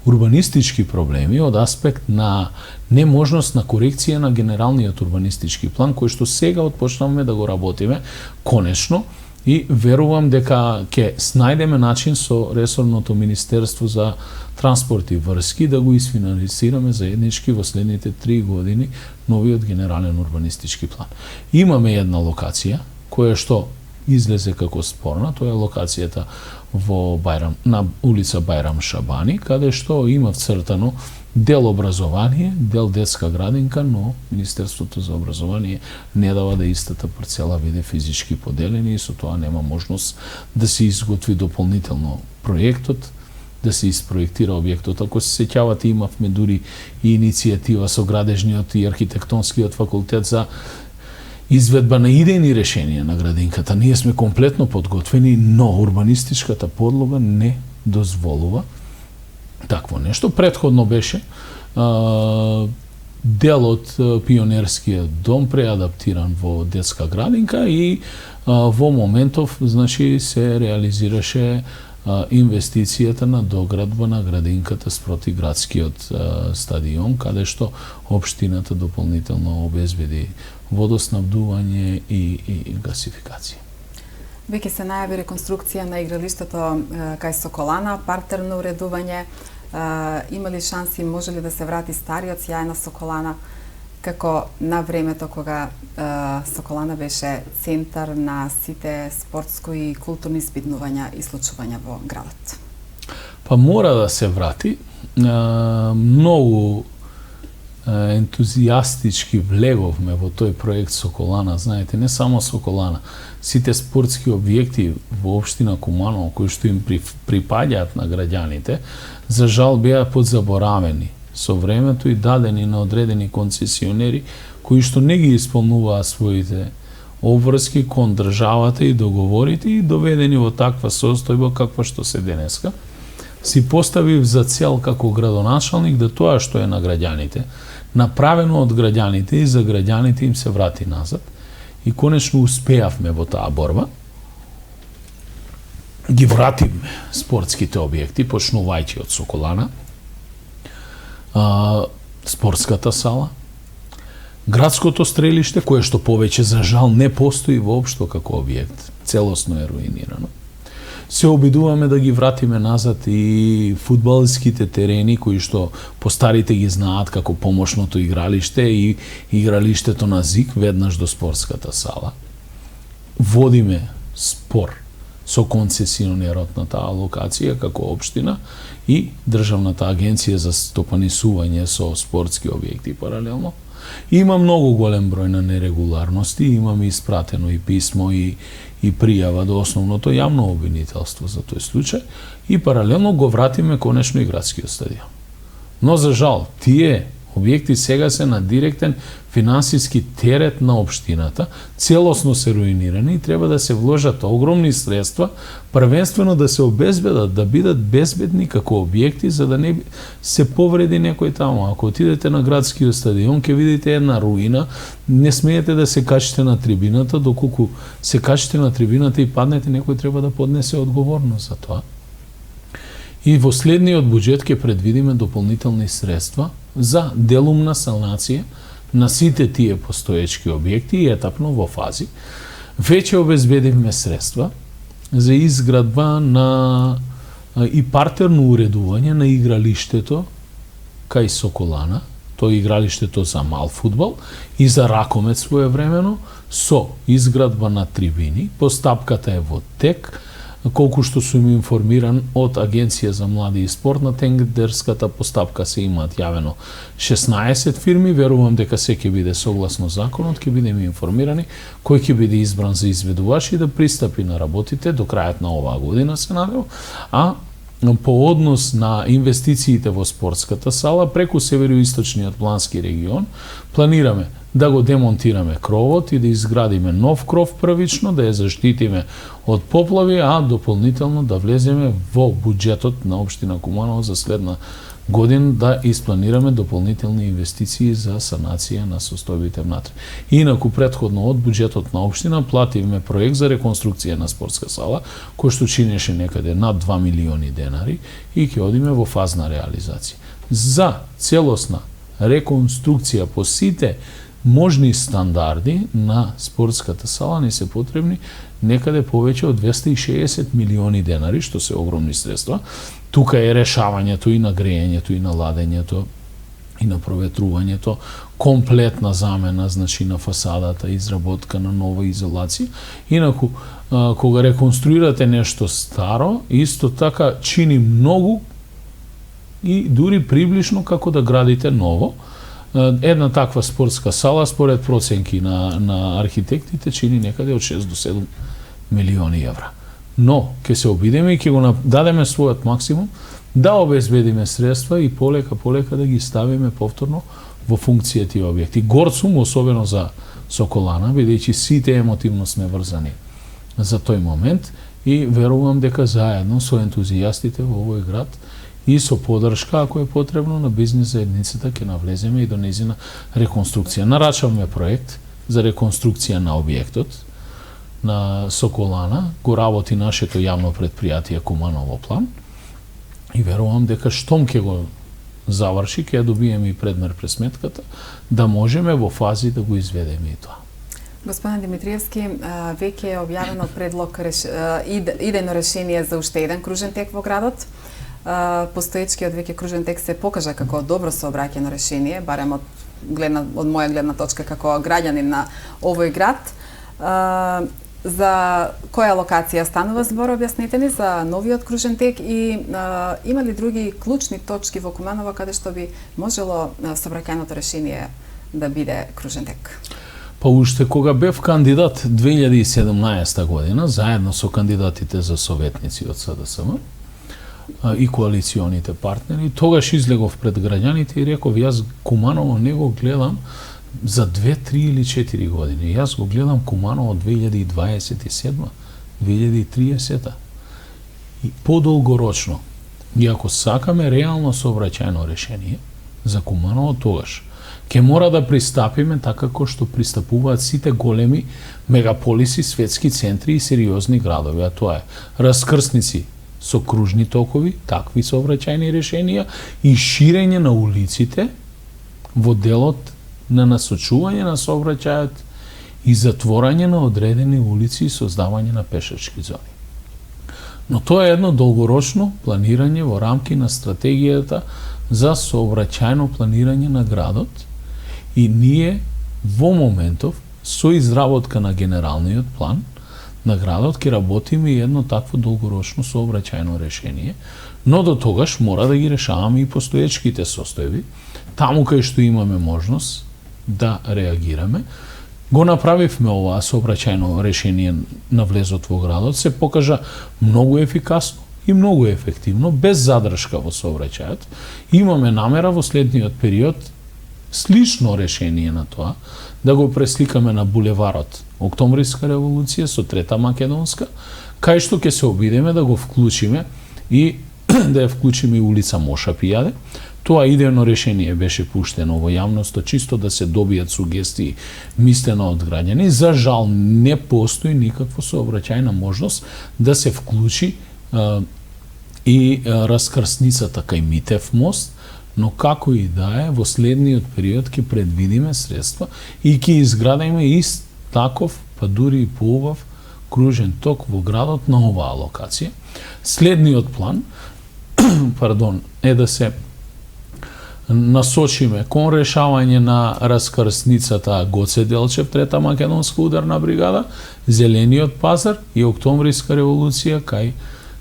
урбанистички проблеми од аспект на неможност на корекција на генералниот урбанистички план, кој што сега отпочнавме да го работиме конечно, и верувам дека ќе снајдеме начин со ресорното министерство за транспорт и врски да го исфинансираме заеднички во следните 3 години новиот генерален урбанистички план. Имаме една локација која што излезе како спорна, тоа е локацијата во на улица Бајрам Шабани, каде што има вцртано дел образование, дел детска градинка, но Министерството за образование не дава да истата парцела биде физички поделена и со тоа нема можност да се изготви дополнително проектот, да се испроектира објектот. Ако се сеќавате, имавме дури и иницијатива со градежниот и архитектонскиот факултет за изведба на идејни решенија на градинката. Ние сме комплетно подготвени, но урбанистичката подлога не дозволува такво нешто. Предходно беше дел од пионерскиот дом преадаптиран во детска градинка и во моментов, значи, се реализираше инвестицијата на доградба на градинката спроти градскиот стадион, каде што општината дополнително обезбеди водоснабдување и гасификација. Веќе се најави реконструкција на игралиштето кај Соколана, партерно уредување. Има ли шанси, може ли да се врати стариот сјај на Соколана, како на времето кога Соколана беше центар на сите спортско и културни испитнувања и случувања во градот? Па мора да се врати. Многу ентузијастички влеговме во тој проект Соколана. Знаете, не само Соколана, сите спортски објекти во општина Куманово кои што им припаѓаат на граѓаните, за жал беа подзаборавени со времето и дадени на одредени концесионери кои што не ги исполнуваа своите обврски кон државата и договорите и доведени во таква состојба каква што се денеска. Си поставив за цел како градоначалник да тоа што е на граѓаните, направено од граѓаните и за граѓаните им се врати назад. И конечно успеавме во таа борба. Ги вративме спортските објекти, почнувајќи од Соколана, спортската сала, градското стрелиште, кое што повеќе за жал не постои воопшто како објект, целосно е руинирано. Се обидуваме да ги вратиме назад и фудбалските терени кои што постарите ги знаат како помошното игралиште и игралиштето на ЗИК веднаш до спортската сала. Водиме спор со концесионерот на таа локација како општина и Државната агенција за стопанисување со спортски објекти паралелно. Има многу голем број на нерегуларности, имаме испратено и писмо и пријава до основното јавно обвинителство за тој случај и паралелно го вратиме конечно и градскиот стадион. Но за жал, тие објекти сега се на директен финансиски терет на општината, целосно се руинирани и треба да се вложат огромни средства, првенствено да се обезбедат, да бидат безбедни како објекти, за да не се повреди некој таму. Ако отидете на градскиот стадион, ќе видите една руина, не смеете да се качите на трибината, доколку се качите на трибината и паднете, некој треба да поднесе одговорност за тоа. И во следниот буџет ќе предвидиме дополнителни средства за делумна санација на сите тие постоечки објекти и етапно во фази. Веќе обезбедивме средства за изградба на и партерно уредување на игралиштето кај Соколана, тоа е игралиштето за мал фудбал и за ракомет своевремено, со изградба на трибини. Постапката е во тек. Колку што сум информиран од Агенција за млади и спорт, на тендерската постапка се имаат јавено 16 фирми, верувам дека се ќе биде согласно законот, ќе бидеме информирани кој ќе биде избран за изведувач и да пристапи на работите до крајот на оваа година, се надевам, а по однос на инвестициите во спортската сала преку североисточниот плански регион планираме да го демонтираме кровот и да изградиме нов кров првично, да ја заштитиме од поплави, а дополнително да влеземе во буџетот на општина Куманово за следна година да испланираме дополнителни инвестиции за санација на состојбите внатре. Инаку претходно од буџетот на општина плативме проект за реконструкција на спортска сала, кој што чинеше некаде над 2 милиони денари и ќе одиме во фазна реализација. За целосна реконструкција по сите можни стандарди на спортската сала ни се потребни некаде повеќе од 260 милиони денари, што се огромни средства. Тука е решавањето и на грејењето, и на ладењето, и на проветрувањето, комплетна замена, значи на фасадата, изработка на нова изолација. Инаку, кога реконструирате нешто старо, исто така чини многу и дури приближно како да градите ново. Една таква спортска сала, според проценки на архитектите, чини некаде од 6 до 7 милиони евра. Но, ќе се обидеме и ќе го дадеме својот максимум да обезбедиме средства и полека да ги ставиме повторно во функција тие објекти. Горд сум, особено за Соколана, бидејќи сите емотивно сме врзани за тој момент и верувам дека заедно со ентузијастите во овој град и со подршка, ако е потребно, на бизнес заедницата ќе навлеземе и до нејзина реконструкција. Нарачавме проект за реконструкција на објектот. на Соколана го работи нашето јавно предпријатие Куманово план и верувам дека штом ќе го заврши, ќе ја добиеме и предмер пресметката, да можеме во фази да го изведеме и тоа. Господин Димитриевски, веќе е објавено предлог идејно решение за уште еден кружен тек во градот. Постоечкиот веќе кружен тек се покажа како добро сообраќајно решение, барем од моја гледна точка како граѓанин на овој град. За која локација станува збор, објаснете ни за новиот кружен тек и има ли други клучни точки во Куманово каде што би можело сообраќајното решение да биде кружен тек? Па уште кога бев кандидат 2017 година, заедно со кандидатите за советници од СДСМ и коалиционите партнери, тогаш излегов пред граѓаните и реков, јас Куманово не го гледам за 2, 3 или 4 години. Јас го гледам Куманово 2027, 2030 и подолгорочно. И ако сакаме реално сообраќајно решение за Куманово, тогаш ќе мора да пристапиме така како што пристапуваат сите големи мегаполиси, светски центри и сериозни градови, а тоа е раскрсници со кружни токови, такви сообраќајни решенија и ширење на улиците во делот на насочување на сообраќајот и затворање на одредени улици и создавање на пешачки зони. Но тоа е едно долгорочно планирање во рамки на стратегијата за сообраќајно планирање на градот и ние во моментов со изработка на генералниот план на градот ќе работиме и едно такво долгорочно сообраќајно решение, но до тогаш мора да ги решаваме и постоечките состојби, таму кај што имаме можност да реагираме. Го направивме оваа сообраќајно решение на влезот во градот, се покажа многу ефикасно и многу ефективно, без задршка во сообраќајот. Имаме намера во следниот период слично решение на тоа, да го пресликаме на булеварот Октомвриска револуција со Трета Македонска, кај што ќе се обидеме да го вклучиме и да ја вклучиме и улица Моша Пијаде. Тоа идејно решение беше пуштено во јавноста чисто да се добијат сугестии мислено од граѓани. За жал не постои никаква сообраќајна можност да се вклучи и раскрсницата кај Митев мост, но како и да е, во следниот период ќе предвидиме средства и ќе изградиме ист таков, па дури и поубав кружен ток во градот на оваа локација. Следниот план е да се насочиме кон решавање на раскрсницата Гоце Делчев, Трета Македонска ударна бригада, Зелениот пазар и Октомвриска револуција кај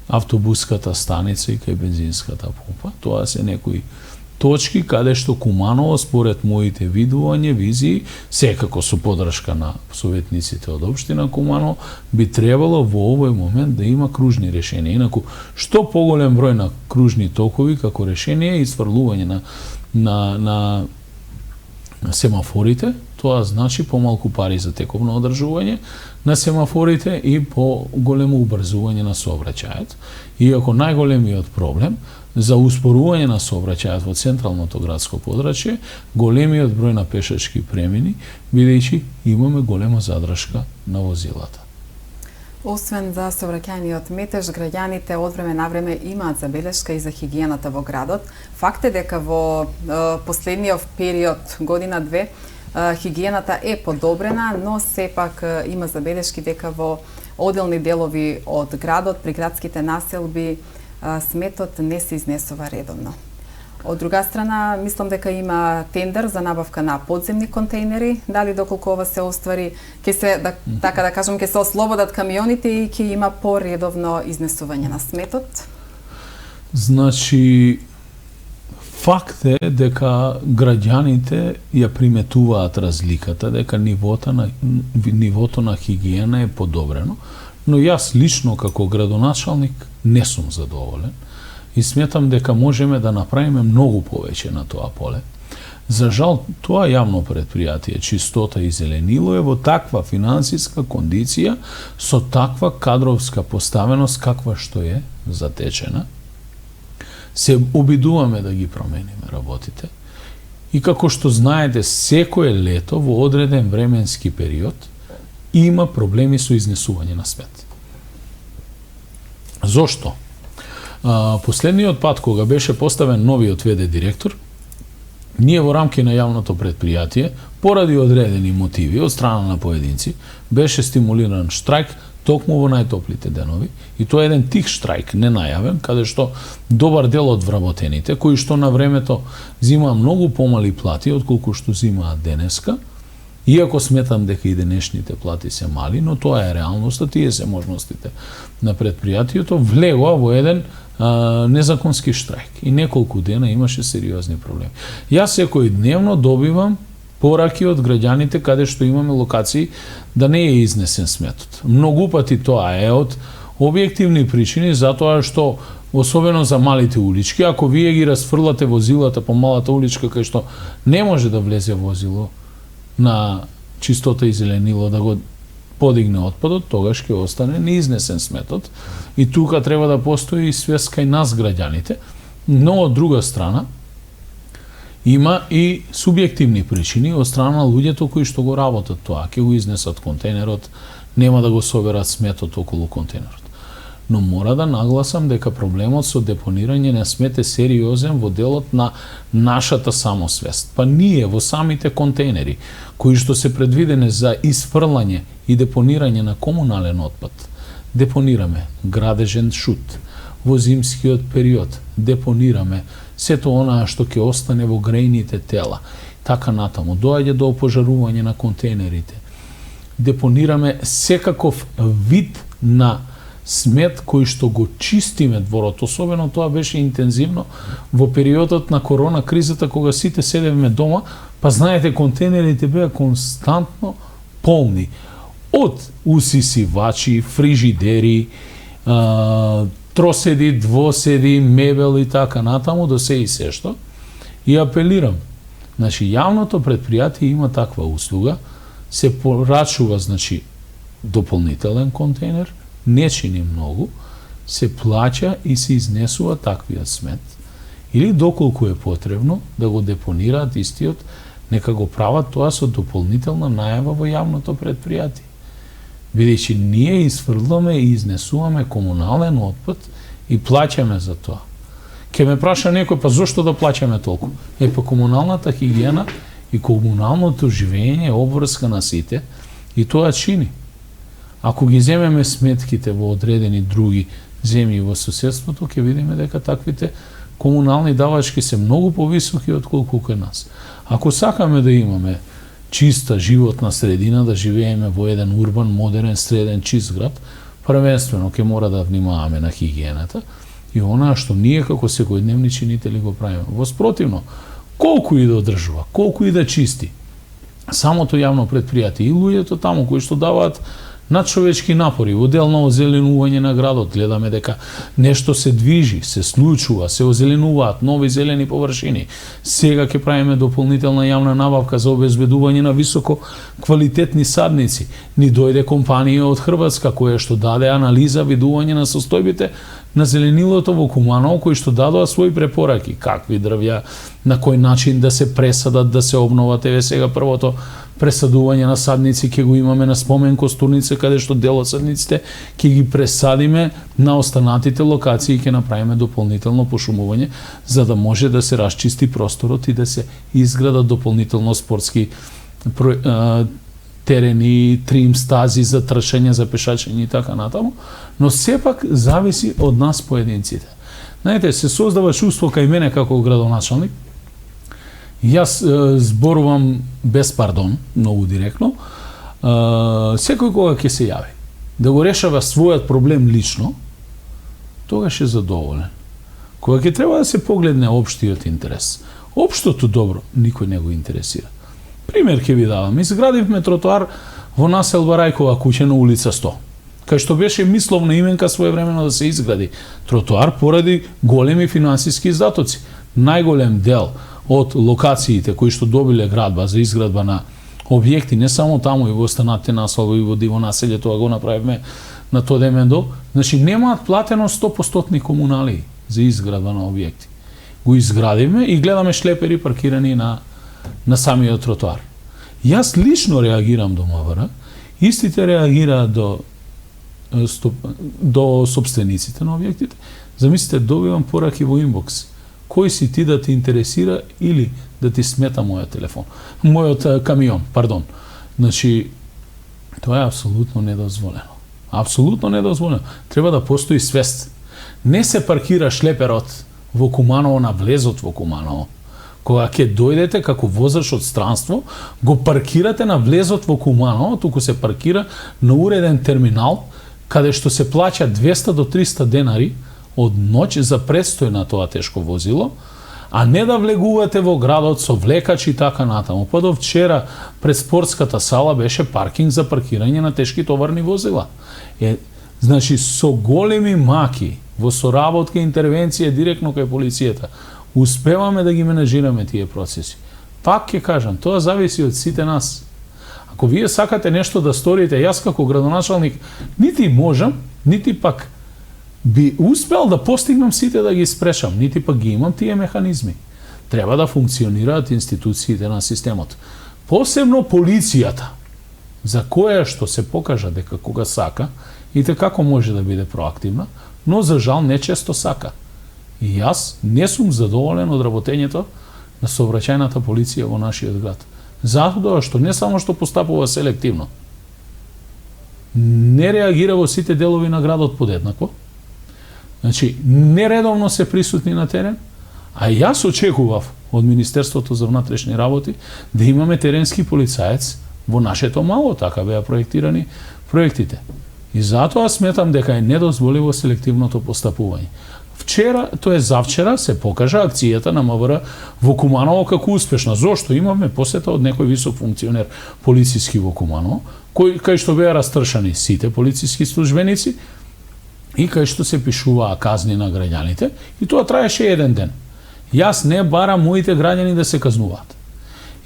автобуската станица и кај бензинската помпа. Тоа се некои точки каде што Куманово, според моите видување, визии, секако со подршка на советниците од општина Куманово, би требало во овој момент да има кружни решенија. Инаку, што поголем број на кружни токови како решение и стврлување на семафорите, тоа значи помалку пари за тековно одржување на семафорите и по големо убрзување на сообраќајот. Иако најголемиот проблем за успорување на сообраќајот во централното градско подрачје, големиот број на пешачки премини, бидејќи имаме голема задршка на возилата. Освен за сообраќајниот метеж, граѓаните од време на време имаат забелешка и за хигиената во градот. Факт е дека во последниот период, година-две, хигиената е подобрена, но сепак има забелешки дека во одделни делови од градот, при градските населби, сметот не се изнесува редовно. Од друга страна, мислам дека има тендер за набавка на подземни контейнери. Дали доколку ова се оствари, ќе се, така да кажам, ќе се ослободат камионите и ќе има поредовно изнесување на сметот? Значи, факт е дека граѓаните ја приметуваат разликата, дека нивото на хигиена е подобрено, но јас лично како градоначалник не сум задоволен и сметам дека можеме да направиме многу повеќе на тоа поле. За жал, тоа јавно предпријатие Чистота и зеленило е во таква финансиска кондиција, со таква кадровска поставеност каква што е затечена. Се обидуваме да ги промениме работите и како што знаете, секое лето во одреден временски период има проблеми со изнесување на смет. Зошто? Последниот пат кога беше поставен новиот ВД директор, ние во рамки на јавното предпријатие, поради одредени мотиви од страна на поединци, беше стимулиран штрајк токму во најтоплите денови, и тоа е еден тих штрајк, ненајавен, каде што добар дел од вработените, кои што на времето зимаа многу помали плати отколку што зимаат денеска, иако сметам дека и денешните плати се мали, но тоа е реалноста, тие се можностите на предпријатието, влегоа во еден незаконски штрајк и неколку дена имаше сериозни проблеми. Јас секојдневно добивам пораки од граѓаните каде што имаме локации да не е изнесен сметот. Многу пати тоа е од објективни причини, затоа што особено за малите улички, ако вие ги расфрлате возилата по малата уличка кај што не може да влезе возило на чистота и зеленило да го подигне отпадот, тогаш ќе остане неизнесен сметот. И тука треба да постои свест кај нас граѓаните, но од друга страна има и субјективни причини од страна на луѓето кои што го работат тоа, ќе го изнесат контейнерот, нема да го соберат сметот околу контейнерот. Но мора да нагласам дека проблемот со депонирање на смет е сериозен во делот на нашата самосвест. Па ние во самите контейнери, кои што се предвидени за исфрлање и депонирање на комунален отпад, депонираме градежен шут, во зимскиот период депонираме сето онаа што ќе остане во грејните тела, така натаму, доаѓа до опожарување на контейнерите. Депонираме секаков вид на смет кој што го чистиме дворот, особено тоа беше интензивно во периодот на корона кризата, кога сите седевме дома, па знаете, контейнерите беа константно полни. Од усисивачи, фрижидери, троседи, двоседи, мебел и така натаму, до се и се што. И апелирам, значи, јавното предпријатие има таква услуга, се порачува, значи, дополнителен контейнер, не чини многу, се плаќа и се изнесува таквиот смет. Или доколку е потребно да го депонираат истиот, нека го прават тоа со дополнителна најава во јавното предпријатие. Бидејќи ние изфрламе и изнесуваме комунален отпад и плаќаме за тоа. Ке ме праша некој, па зошто да плаќаме толку? Па комуналната хигиена и комуналното живење е обврска на сите и тоа чини. Ако ги земеме сметките во одредени други земји во соседството, ќе видиме дека таквите комунални давачки се многу повисоки од колку кај нас. Ако сакаме да имаме чиста животна средина, да живееме во еден урбан, модерен, среден, чист град, првенствено ќе мора да внимаваме на хигиената и онаа што ние како секојдневни чинители го правиме. Воспротивно, колку и да одржува, колку и да чисти, самото јавно предпријатие и луѓето таму кои што даваат надчовечки напори во дел на озеленување на градот, гледаме дека нешто се движи, се случува, се озеленуваат нови зелени површини. Сега ќе правиме дополнителна јавна набавка за обезбедување на високо квалитетни садници. Ни дојде компанија од Хрватска која што даде анализа видување на состојбите на зеленилото во Куманово, кои што дадоа своји препораки, какви дрвја, на кој начин да се пресадат, да се обноват. Еве сега првото пресадување на садници ќе го имаме на Спомен Костурница, каде што дел од садниците ќе ги пресадиме на останатите локации и ќе направиме дополнително пошумување, за да може да се расчисти просторот и да се изградат дополнително спортски терени, трим стази за трчање, за пешачење и така натаму, но сепак зависи од нас поединците. Знаете, се создава чувство кај мене како градоначалник. Јас зборувам без пардон, многу директно. Секој кога ќе се јави да го решава својот проблем лично, тогаш е задоволен. Кога ќе треба да се погледне општиот интерес, општото добро никој не го интересира. Пример ќе ви давам. Изградивме тротоар во населба Рајкова куќа на улица 100. Кај што беше мисловна именка своевремено да се изгради тротоар поради големи финансиски издатоци. Најголем дел од локациите кои што добиле градба за изградба на објекти, не само таму и во останатите населби и во диво населје, тоа го направивме на Тодемендо, значи немаат платено 100% комунали за изградба на објекти. Го изградивме и гледаме шлепери паркирани на самиот тротоар. Јас лично реагирам до МВР Истите реагираат до собствениците на објектите. Замислите, добивам пораки во инбокс. Кој си ти да те интересира или да ти смета мојот телефон? Мојот камион, пардон. Значи, тоа е апсолутно недозволено. Апсолутно недозволено. Треба да постои свест. Не се паркира шлеперот во Куманово на влезот во Куманово. Кога ќе дојдете како возач од странство, го паркирате на влезот во Куманово, туку се паркира на уреден терминал, каде што се плаќа 200 до 300 денари од ноќ за престој на тоа тешко возило, а не да влегувате во градот со влекач и така натаму. Па до вчера пред спортската сала беше паркинг за паркирање на тешки товарни возила. Значи, со големи маки, во соработка и интервенција директно кај полицијата, успеваме да ги менажираме тие процеси. Пак ќе кажам, тоа зависи од сите нас. Ако вие сакате нешто да сторите, јас како градоначалник нити можам, нити пак би успел да постигнам сите да ги спрешам, нити пак ги имам тие механизми. Треба да функционираат институциите на системот. Посебно полицијата, за која што се покажа дека кога сака, и како може да биде проактивна, но за жал не често сака. И јас не сум задоволен од работењето на сообраќајната полиција во нашиот град. Затоа што не само што постапува селективно, не реагира во сите делови на градот подеднакво, значи нередовно се присутни на терен, а јас очекував од Министерството за внатрешни работи да имаме теренски полицаец во нашето мало, така беа проектирани проектите. И затоа сметам дека е недозволиво селективното постапување. Вчера, тоа е завчера, се покажа акцијата на МВР во Куманово како успешна. Зошто? Имаме посета од некој висок функционер полициски во Куманово, кај што беа растршани сите полициски службеници и кај што се пишуваа казни на граѓаните, и тоа траеше еден ден. Јас не барам моите граѓани да се казнуваат.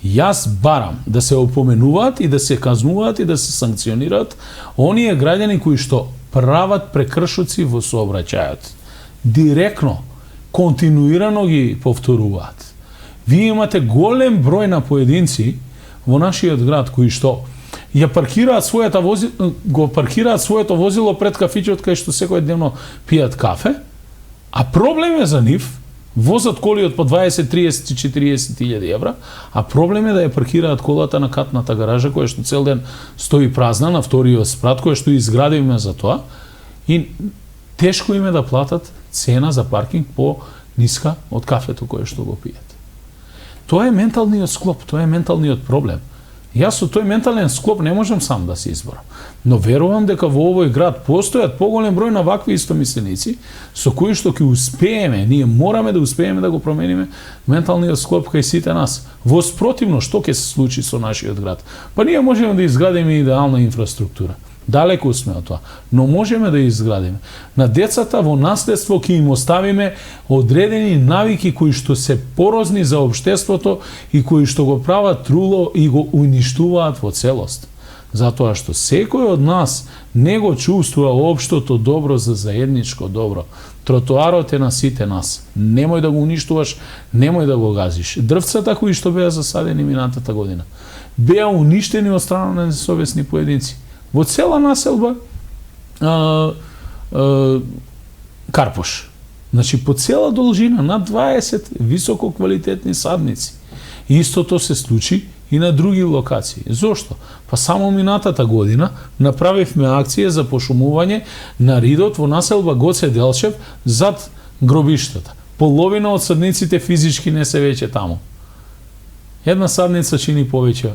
Јас барам да се опоменуваат и да се казнуваат и да се санкционираат оние граѓани кои што прават прекршоци во сообраќајот. Директно, континуирано ги повторуваат. Вие имате голем број на поединци во нашиот град кои што ја паркираат своето возило пред кафичот кај што секој дневно пијат кафе, а проблем е за нив, возат коли од по 20, 30 и 40 илјади евра, а проблем е да ја паркираат колата на катната гаража која што цел ден стои празна на вториот спрат, која што изградивме за тоа, и тешко им е да платат цена за паркинг по ниска од кафето кое што го пијат. Тоа е менталниот склоп, тоа е менталниот проблем. Јас со тој ментален склоп не можам сам да се изборам. Но верувам дека во овој град постојат поголем број на вакви истомисленици со кои што ќе успееме, ние мораме да успееме да го промениме менталниот склоп кај сите нас. Во спротивно, што ќе се случи со нашиот град? Па ние можеме да изградиме идеална инфраструктура. Далеку сме од тоа, но можеме да изградиме. На децата во наследство ќе им оставиме одредени навики кои што се порозни за општеството и кои што го прават труло и го уништуваат во целост. Затоа што секој од нас не го чувствува општото добро за заедничко добро. Тротоарот е на сите нас. Немој да го уништуваш, немој да го газиш. Дрвцата кои што беа засадени минатата година беа уништени од страна на несовесни поединци. Во цела населба Карпош. Значи, по цела должина, над 20 високо квалитетни садници. Истото се случи и на други локации. Зошто? Па само минатата година направивме акција за пошумување на ридот во населба Гоце Делчев зад гробиштата. Половина од садниците физички не се веќе таму. Една садница чини повеќе,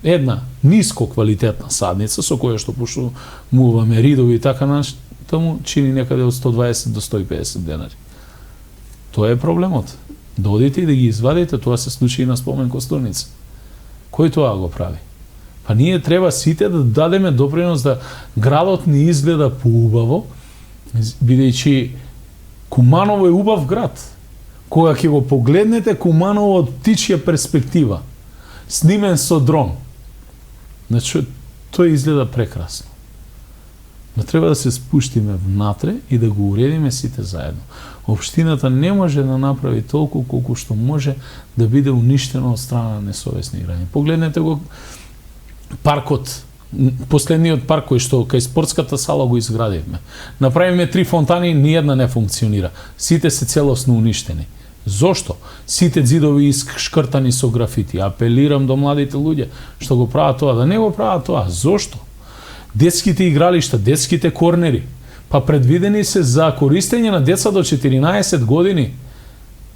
една ниско квалитетна садница со која што пошумуваме ридови и така таму чини некаде од 120 до 150 денари. Тоа е проблемот. Додите и да ги извадите, тоа се случи и на Спомен Костурница. Кој тоа го прави? Па ние треба сите да дадеме допринос да градот ни изгледа поубаво, бидејќи Куманово е убав град. Кога ќе го погледнете Куманово од птичја перспектива, снимен со дрон, значи тоа изгледа прекрасно. Но треба да се спуштиме внатре и да го уредиме сите заедно. Општината не може да направи толку колку што може да биде уништено од страна на несовесни граѓани. Погледнете го паркот Последниот парк кој што кај спортската сала го изградивме. Направиме 3 фонтани, ниедна не функционира. Сите се целосно уништени. Зошто? Сите ѕидови искшкртани со графити. Апелирам до младите луѓе што го прават тоа, да не го прават тоа. Зошто? Детските игралишта, детските корнери, па предвидени се за користење на деца до 14 години,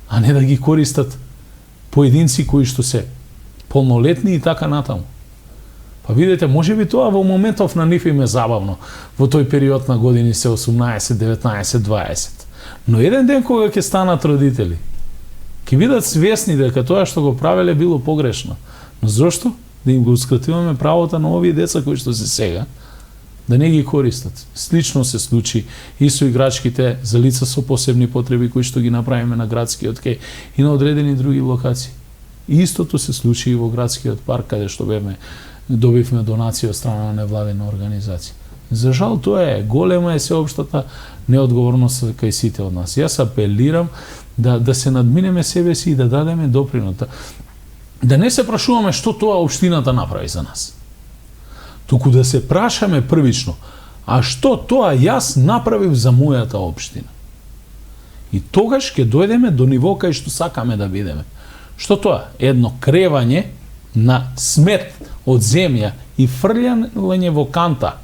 а не да ги користат поединци кои што се полнолетни и така натаму. Па видите, може би тоа во моментов на нив им е забавно. Во тој период на години се 18, 19, 20. Но еден ден кога ќе станат родители, ќе бидат свесни дека тоа што го правеле било погрешно. Но зошто? Да им го ускративаме правото на овие деца кои што се сега, да не ги користат. Слично се случи и со играчките за лица со посебни потреби кои што ги направиме на градскиот кеј и на одредени други локации. Истото се случи и во градскиот парк, каде што добивме донација од страна на невладина организација. За жал, тоа е голема е сеопштата неодговорност кај сите од нас. Јас апелирам да се надминеме себе си и да дадеме допринота. Да не се прашуваме што тоа општината направи за нас. Туку да се прашаме првично, а што тоа јас направив за мојата општина? И тогаш ќе дојдеме до ниво кај што сакаме да бидеме. Што тоа? Едно кревање на смет од земја и фрлање во канта,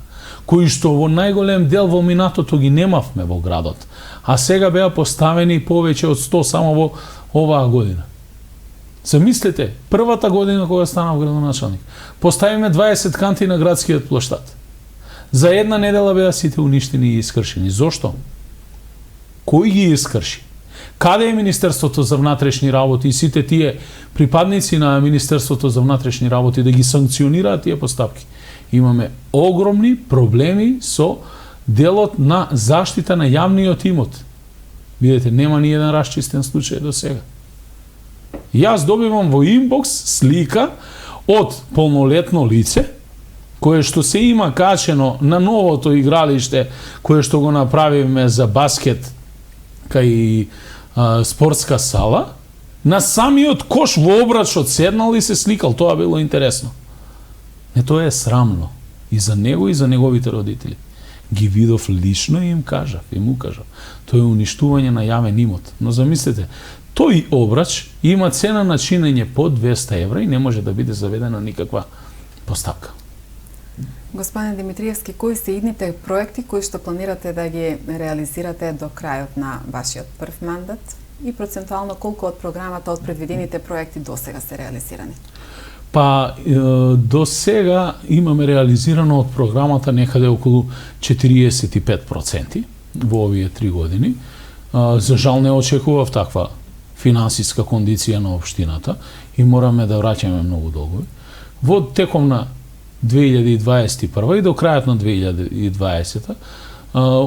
кои што во најголем дел во минатото ги немавме во градот, а сега беа поставени повеќе од 100 само во оваа година. Замислете, првата година кога станав градоначалник, поставиме 20 канти на градскиот плоштад. За една недела беа сите уништени и искршени. Зошто? Кој ги искрши? Каде е Министерството за внатрешни работи и сите тие припадници на Министерството за внатрешни работи да ги санкционираат тие постапки? Имаме огромни проблеми со делот на заштита на јавниот имот. Видете, нема ни еден расчистен случај до сега. Јас добивам во инбокс слика од полнолетно лице, кое што се има качено на новото игралиште, кое што го направивме за баскет кај спортска сала, на самиот кош во обрачот седнал и се сликал. Тоа било интересно. Не, тоа е срамно. И за него, и за неговите родители. Ги видов лично и им укажав. Тоа е уништување на јавен имот. Но замислете, тој обрач има цена на чинење под 200 евра и не може да биде заведена никаква постапка. Господин Димитриевски, кои се идните проекти кои што планирате да ги реализирате до крајот на вашиот прв мандат и процентуално колку од програмата од предвидените проекти до сега се реализирани? Па до сега имаме реализирано од програмата некаде околу 45% во овие 3 години. За жал не очекував таква финансиска кондиција на општината и мораме да враќаме многу долгови. Во теком на 2021 и до крајот на 2020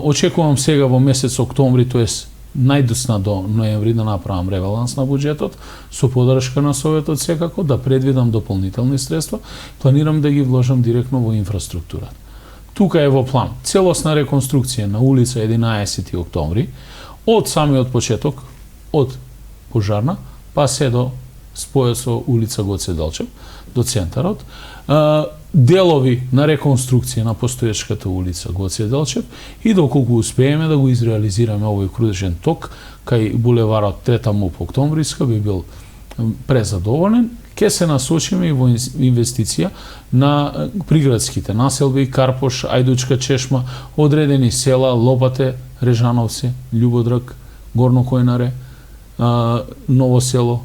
очекувам сега во месец октомври, тоест најдосна до ноември, да направам ребаланс на буџетот со поддршка на Советот секако, да предвидам дополнителни средства, планирам да ги вложам директно во инфраструктурата. Тука е во план целосна реконструкција на улица 11 октомври, од самиот почеток, од Пожарна, па се до спојот со улица Гоце Делчев, до центарот, делови на реконструкција на постоечката улица Гоце Делчев и доколку успееме да го изреализираме овој кружечен ток кај булеварот Трета МУП Октомвриска, би бил презадоволен. Ке се насочиме и во инвестиција на приградските населби, Карпош, Ајдучка чешма, одредени села, Лопате, Режановци, Љубодрак, Горно Којнаре, Ново село,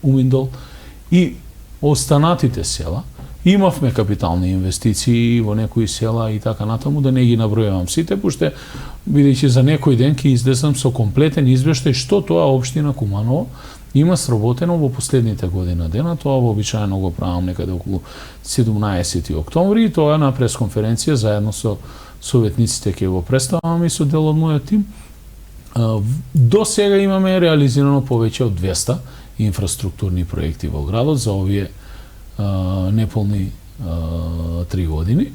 Уминдол и останатите села. Имавме капитални инвестиции во некои села и така натаму, да не ги набројувам сите, пошто бидејќи за некој ден ќе излезам со комплетен извештај што тоа општина Куманово има сработено во последните година дена. Тоа вообичаено го правам некаде околу 17 октомври и тоа на пресконференција заедно со советниците ќе го представам и со дел од мојот тим. До сега имаме реализирано повеќе од 200 инфраструктурни проекти во градот за овие неполни 3 години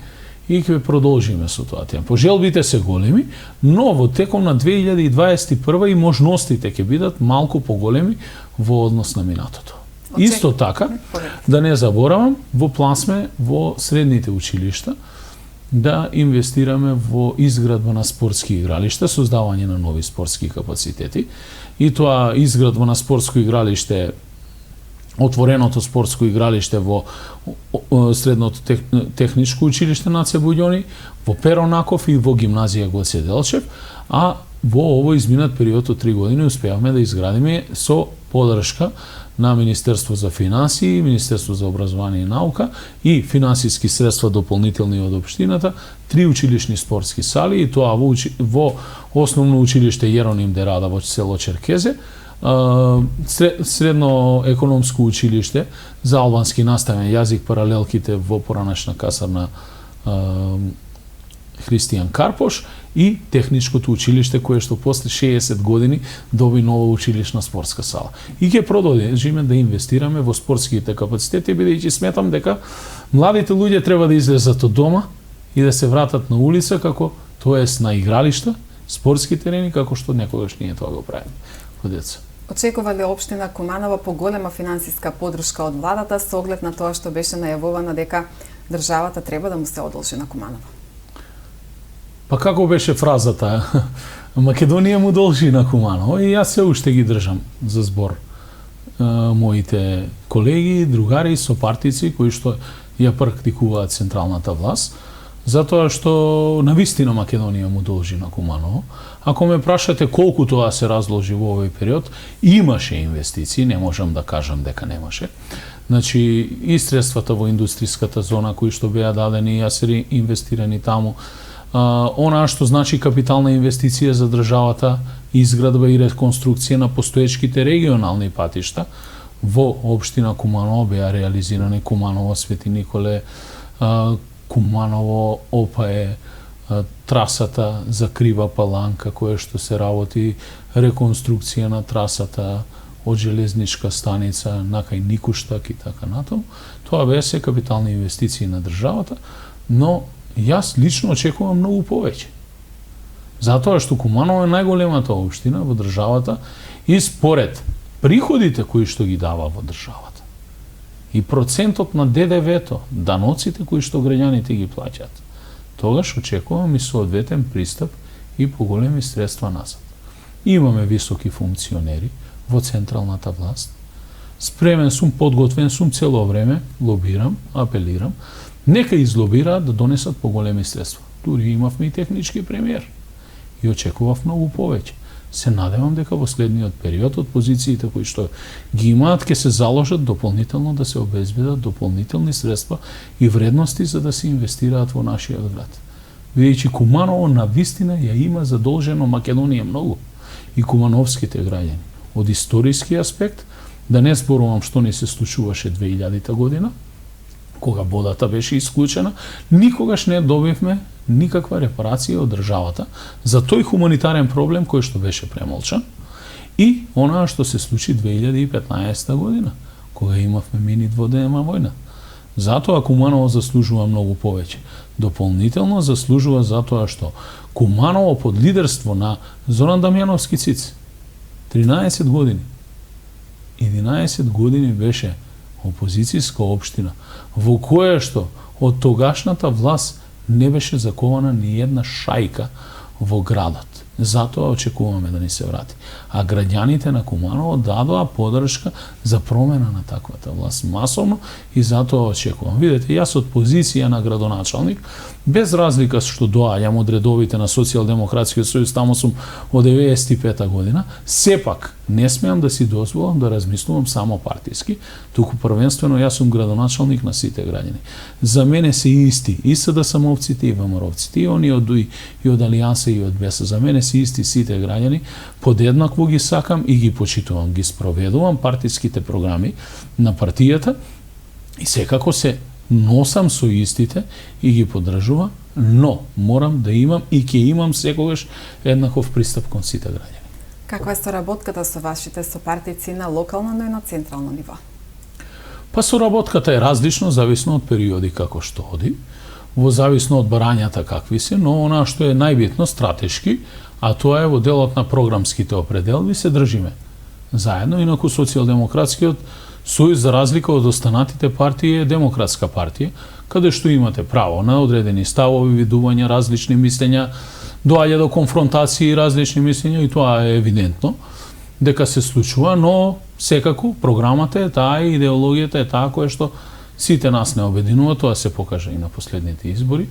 и ќе продолжиме со тоа темпо. Желбите се големи, но во теком на 2021 и можностите ќе бидат малку поголеми во однос на минатото. Исто така, да не заборавам, во план сме во средните училишта да инвестираме во изградба на спортски игралишта, создавање на нови спортски капацитети. И тоа изградба на спортско игралиште, отвореното спортско игралиште во средното техничко училиште Наце Буѓони, во Перо Наков и во гимназија Гоце Делчев, а во овој изминат период од 3 години успеавме да изградиме со поддршка на Министерство за финансии, Министерство за образование и наука и финансиски средства дополнителни од општината, 3 училишни спортски сали, и тоа во основно училиште Јероним де Рада во село Черкезе, средно економско училиште за албански наставен јазик паралелките во поранешна касарна Христијан Карпош и техничкото училиште кое што после 60 години доби нова училишна спортска сала. И ќе продолжиме да инвестираме во спортските капацитети, бидејќи сметам дека младите луѓе треба да излезат од дома и да се вратат на улица, како тоест на игралишта, спортски терени, како што некогаш ние тоа го правиме во деца. Очекува ли општина Куманово поголема финансиска поддршка од владата со оглед на тоа што беше најавувано дека државата треба да му се одолжи на Куманово? Па како беше фразата? Македонија му должи на Куманово, и јас се уште ги држам за збор моите колеги, другари, сопартици кои што ја практикуваат централната власт, затоа што навистина Македонија му должи на Куманово. Ако ме прашате колку тоа се разложи во овој период, имаше инвестиции, не можам да кажам дека немаше. Значи, и средствата во индустријската зона кои што беа дадени, ја се инвестирани таму, она што значи капитална инвестиција за државата, изградба и реконструкција на постоечките регионални патишта во општина Куманово беа реализирани Куманово Свети Николе, Куманово Опае, трасата за Крива Паланка која што се работи, реконструкција на трасата од железничка станица на кај Никуштак и така натаму. Тоа беа се капитални инвестиции на државата, но јас лично очекувам многу повеќе. Затоа што Куманово е најголемата општина во државата и според приходите кои што ги дава во државата и процентот на ДДВ-то, даноците кои што граѓаните ги плаќаат, тогаш очекувам и соодветен пристап и поголеми средства назад. Имаме високи функционери во централната власт. Спремен сум, подготвен сум цело време, лобирам, апелирам, нека излобираат да донесат поголеми средства. Дури имавме и технички премиер и очекував многу повеќе. Се надевам дека во следниот период од позициите кои што ги имаат ќе се заложат дополнително да се обезбедат дополнителни средства и вредности за да се инвестираат во нашиот град. Бидејќи Куманово навистина ја има задолжено Македонија многу и кумановските граѓани. Од историски аспект, да не зборувам што не се случуваше 2000 година, кога водата беше исклучена, никогаш не добивме никаква репарација од државата за тој хуманитарен проблем кој што беше премолчан и онаа што се случи 2015 година, кога имавме мини-дводневна војна. Затоа Куманово заслужува многу повеќе. Дополнително заслужува затоа што Куманово под лидерство на Зоран Дамјановски Циц 13 години, 11 години беше опозицијска општина, во која што од тогашната власт не беше закована ни една шајка во градот. Затоа очекуваме да ни се врати. А граѓаните на Куманово дадоа поддршка за промена на таквата власт масовно и затоа очекувам. Видете, јас од позиција на градоначалник, без разлика што доаѓам од редовите на Социјалдемократскиот сојуз, таму сум од 95 година, сепак не смеам да си дозволам да размислувам само партиски, туку првенствено јас сум градоначалник на сите граѓани. За мене се исти и СДСМовците и ВМРО-вците, и они од ДУИ, и од Алијанса, и од БЕС. За мене се исти сите граѓани, подеднакво ги сакам и ги почитувам, ги спроведувам партиските програми на партијата и секако се носам со истите и ги поддржувам, но морам да имам и ќе имам секогаш еднаков пристап кон сите граѓани. Каква е соработката со вашите сопартици на локално, но и на централно ниво? Па соработката е различно, зависно од периоди како што оди, во зависно од барањата какви се, но она што е најбитно стратешки, а тоа е во делот на програмските определби, се држиме заедно. Инаку Социјалдемократскиот Сојуз, за разлика од останатите партии, е демократска партија, каде што имате право на одредени ставови, видувања, различни мислења, доаѓа до конфронтации и различни мислења, и тоа е евидентно дека се случува, но секако програмата е таа и идеологијата е таа која што сите нас не обединува, тоа се покажа и на последните избори.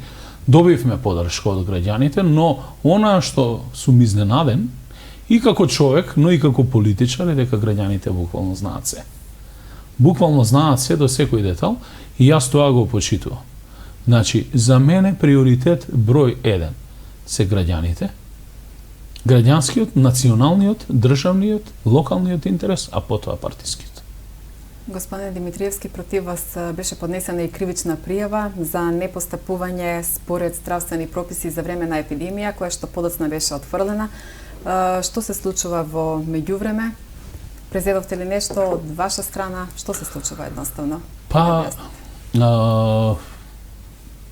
Добивме поддршка од граѓаните, но она што сум изненаден и како човек, но и како политичар, е дека граѓаните буквално знаат се. Буквално знаат се до секој детал и јас тоа го почитувам. Значи, за мене приоритет број 1 се граѓаните, граѓанскиот, националниот, државниот, локалниот интерес, а потоа партискиот. Господин Димитриевски, против вас беше поднесена и кривична пријава за непостапување според здравствени прописи за време на епидемија, која што подоцна беше отфрлена. Што се случува во меѓувреме? Презедовте ли нешто од ваша страна? Што се случува едноставно? Па,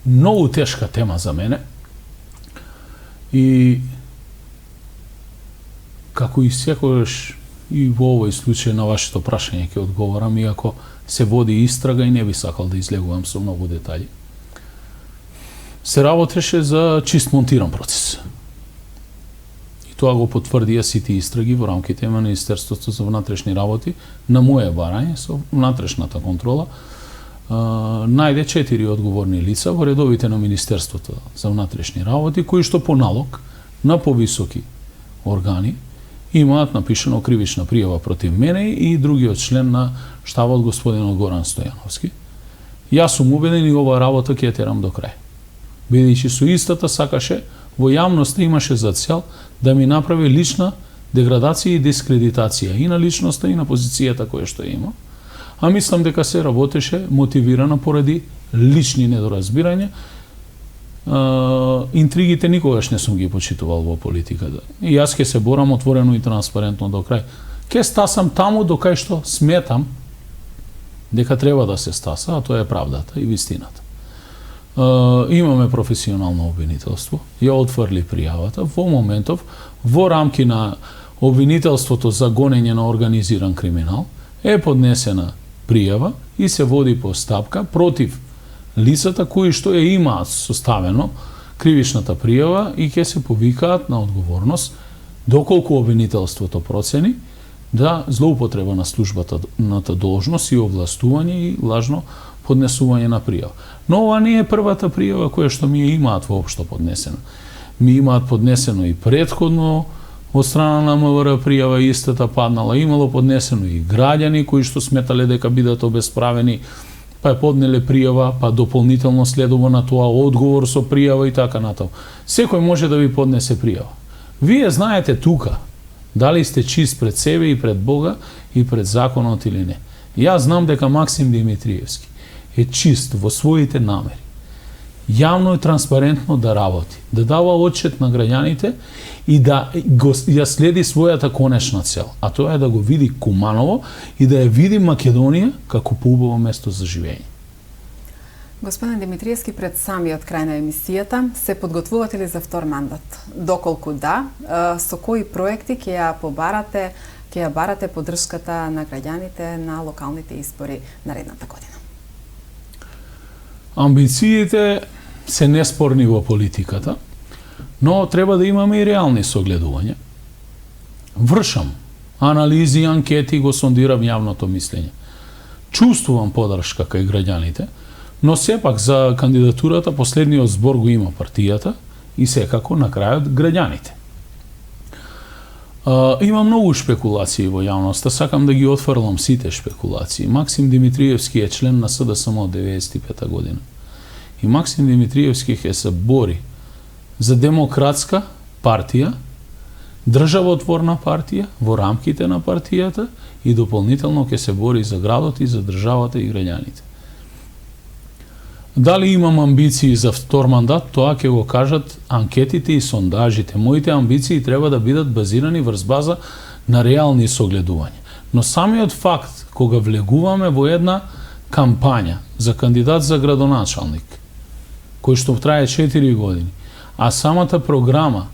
многу тешка тема за мене. И како и секогаш и во овој случај на вашето прашање ќе одговорам, иако се води истрага и не би сакал да излегувам со многу детали. Се работеше за чист монтиран процес. И тоа го потврдија сите истраги во рамките на Министерството за внатрешни работи, на моје барање со внатрешната контрола. Најде 4 одговорни лица во редовите на Министерството за внатрешни работи, кои што по налог на повисоки органи имаат напишано кривична пријава против мене и другиот член на штабот господинот Горан Стојановски. Јас сум убеден и оваа работа ќе ја терам до крај. Бидејќи со истата сакаше, во јавноста имаше за цел да ми направи лична деградација и дискредитација и на личноста и на позицијата која што има. А мислам дека се работеше мотивирано поради лични недоразбирања. Интригите никогаш не сум ги почитувал во политиката. И јас ќе се борам отворено и транспарентно до крај. Ќе стасам таму до кај што сметам дека треба да се стаса, а тоа е правдата и вистината. Имаме професионално обвинителство, ја отврли пријавата во моментов во рамки на обвинителството за гонење на организиран криминал е поднесена пријава и се води постапка против лицата кои што ја имаат составено кривичната пријава и ќе се повикаат на одговорност доколку обвинителството процени да злоупотреба на службата должност и овластување и лажно поднесување на пријава. Но ова не е првата пријава која што ми ја имаат воопшто поднесена. Ми имаат поднесено и претходно од страна на МВР пријава, истата паднала, имало поднесено и граѓани кои што сметале дека бидат обесправени, па е поднеле пријава, па дополнително следува на тоа одговор со пријава и така натаму. Секој може да ви поднесе пријава. Вие знаете тука дали сте чист пред себе и пред Бога и пред законот или не. Јас знам дека Максим Димитриевски е чист во своите намери. Јавно и транспарентно да работи, да дава отчет на граѓаните и да ја следи својата конечна цел, а тоа е да го види Куманово и да ја види Македонија како поубаво место за живење. Господин Димитриевски, пред самиот крај на емисијата, се подготвувате ли за втор мандат? Доколку да, со кои проекти ќе ја барате поддршката на граѓаните на локалните избори наредната година? Амбициите се неспорни во политиката, но треба да имаме и реални согледувања. Вршам анализи, анкети, го сондирам јавното мислење. Чувствувам поддршка кај граѓаните, но сепак за кандидатурата последниот збор го има партијата и секако на крајот граѓаните. Има многу шпекулации во јавноста, сакам да ги отфрлам сите шпекулации. Максим Димитриевски е член на СДСМ од 95 година. И Максим Димитриевски ќе се бори за демократска партија, државотворна партија во рамките на партијата и дополнително ќе се бори за градот и за државата и граѓаните. Дали имам амбиции за втор мандат, тоа ќе го кажат анкетите и сондажите. Моите амбиции треба да бидат базирани врз база на реални согледувања. Но самиот факт кога влегуваме во една кампања за кандидат за градоначалник, кој што трае 4 години, а самата програма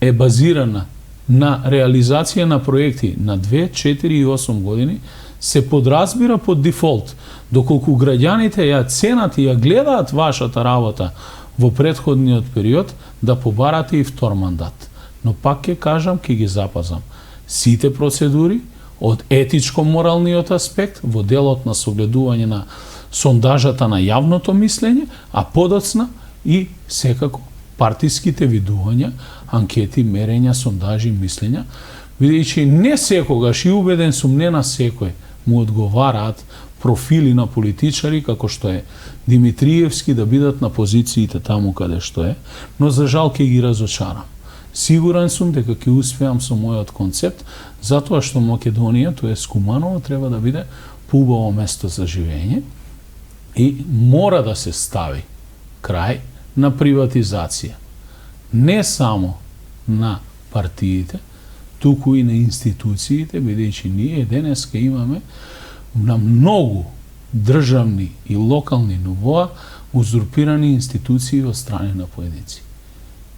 е базирана на реализација на проекти на 2, 4 и 8 години, се подразбира под дефолт, доколку граѓаните ја ценат и ја гледаат вашата работа во претходниот период, да побарате и втор мандат. Но пак ќе кажам, ќе ги запазам сите процедури од етичко-моралниот аспект во делот на согледување на сондажата на јавното мислење, а подоцна и секако партиските видувања, анкети, мерења, сондажи, мислења, бидејќи не секогаш и убеден сум не на секој му одговараат профили на политичари како што е Димитриевски да бидат на позициите таму каде што е, но за жал ќе ги разочарам. Сигурен сум дека ќе успеам со мојот концепт, затоа што Македонија, тоа е Куманово, треба да биде поубаво место за живење и мора да се стави крај на приватизација. Не само на партиите, туку и на институциите, бидејќи ние денеска имаме на многу државни и локални нивоа узурпирани институции од страни на поединци.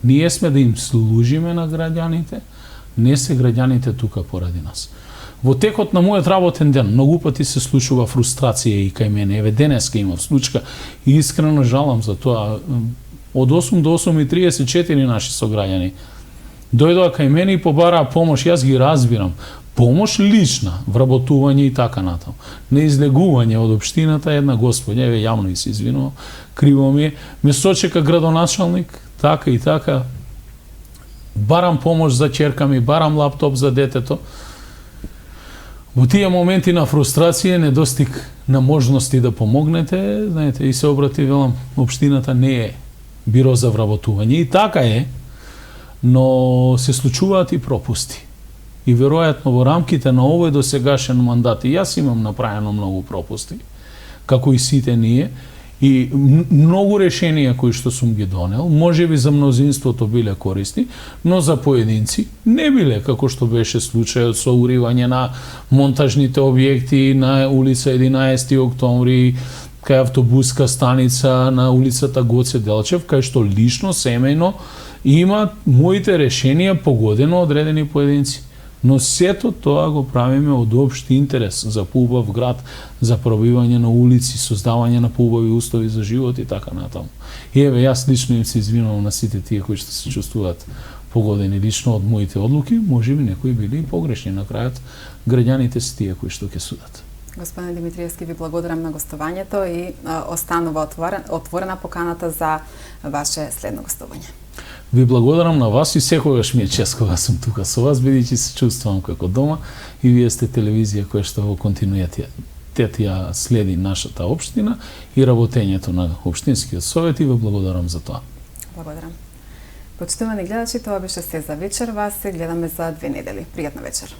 Ние сме да им служиме на граѓаните, не се граѓаните тука поради нас. Во текот на мојот работен ден многу пати се случува фрустрација и кај мене. Еве денеска имав случка и искрено жалам за тоа. Од 8 до 8:34 наши сограѓани дојдоа кај мене и побараа помош. Јас ги разбирам. Помош лична, вработување и така натаму. Неизлегување од општината, една господја, еве јавно и се извинувам, криво ми е, ме сочека градоначалник, така и така, барам помош за ќерка ми, барам лаптоп за детето. Во тие моменти на фрустрација, недостиг на можности да помогнете, знаете, и се обрати, велам, општината не е биро за вработување. И така е, но се случуваат и пропусти. И веројатно во рамките на овој досегашен мандат, и јас имам направено многу пропусти, како и сите ние, и многу решенија кои што сум ги донел, можеби за мнозинството биле користни, но за поединци не биле, како што беше случајот со уривање на монтажните објекти на улица 11 октомври, кај автобуска станица на улицата Гоце Делчев, кај што лично, семејно, има моите решенија погодено одредени поединци. Но сето тоа го правиме од општ интерес за поубав град, за пробивање на улици, создавање на поубави услови за живот и така натаму. И еве, јас лично им се извинувам на сите тие кои што се чувствуваат погодени лично од моите одлуки, можеби некои били и погрешни. На крајот, граѓаните се тие кои што ќе судат. Господин Димитриевски, ви благодарам на гостувањето и останува отворена поканата за ваше следно гостување. Ви благодарам на вас и секогаш ми е чест кога сум тука со вас, бидејќи се чувствувам како дома и вие сте телевизија која што во континуитет ја следи нашата општина и работењето на општинскиот совет и ви благодарам за тоа. Благодарам. Почитувани гледачи, тоа беше се за вечер. Вас се гледаме за 2 недели. Пријатна вечер.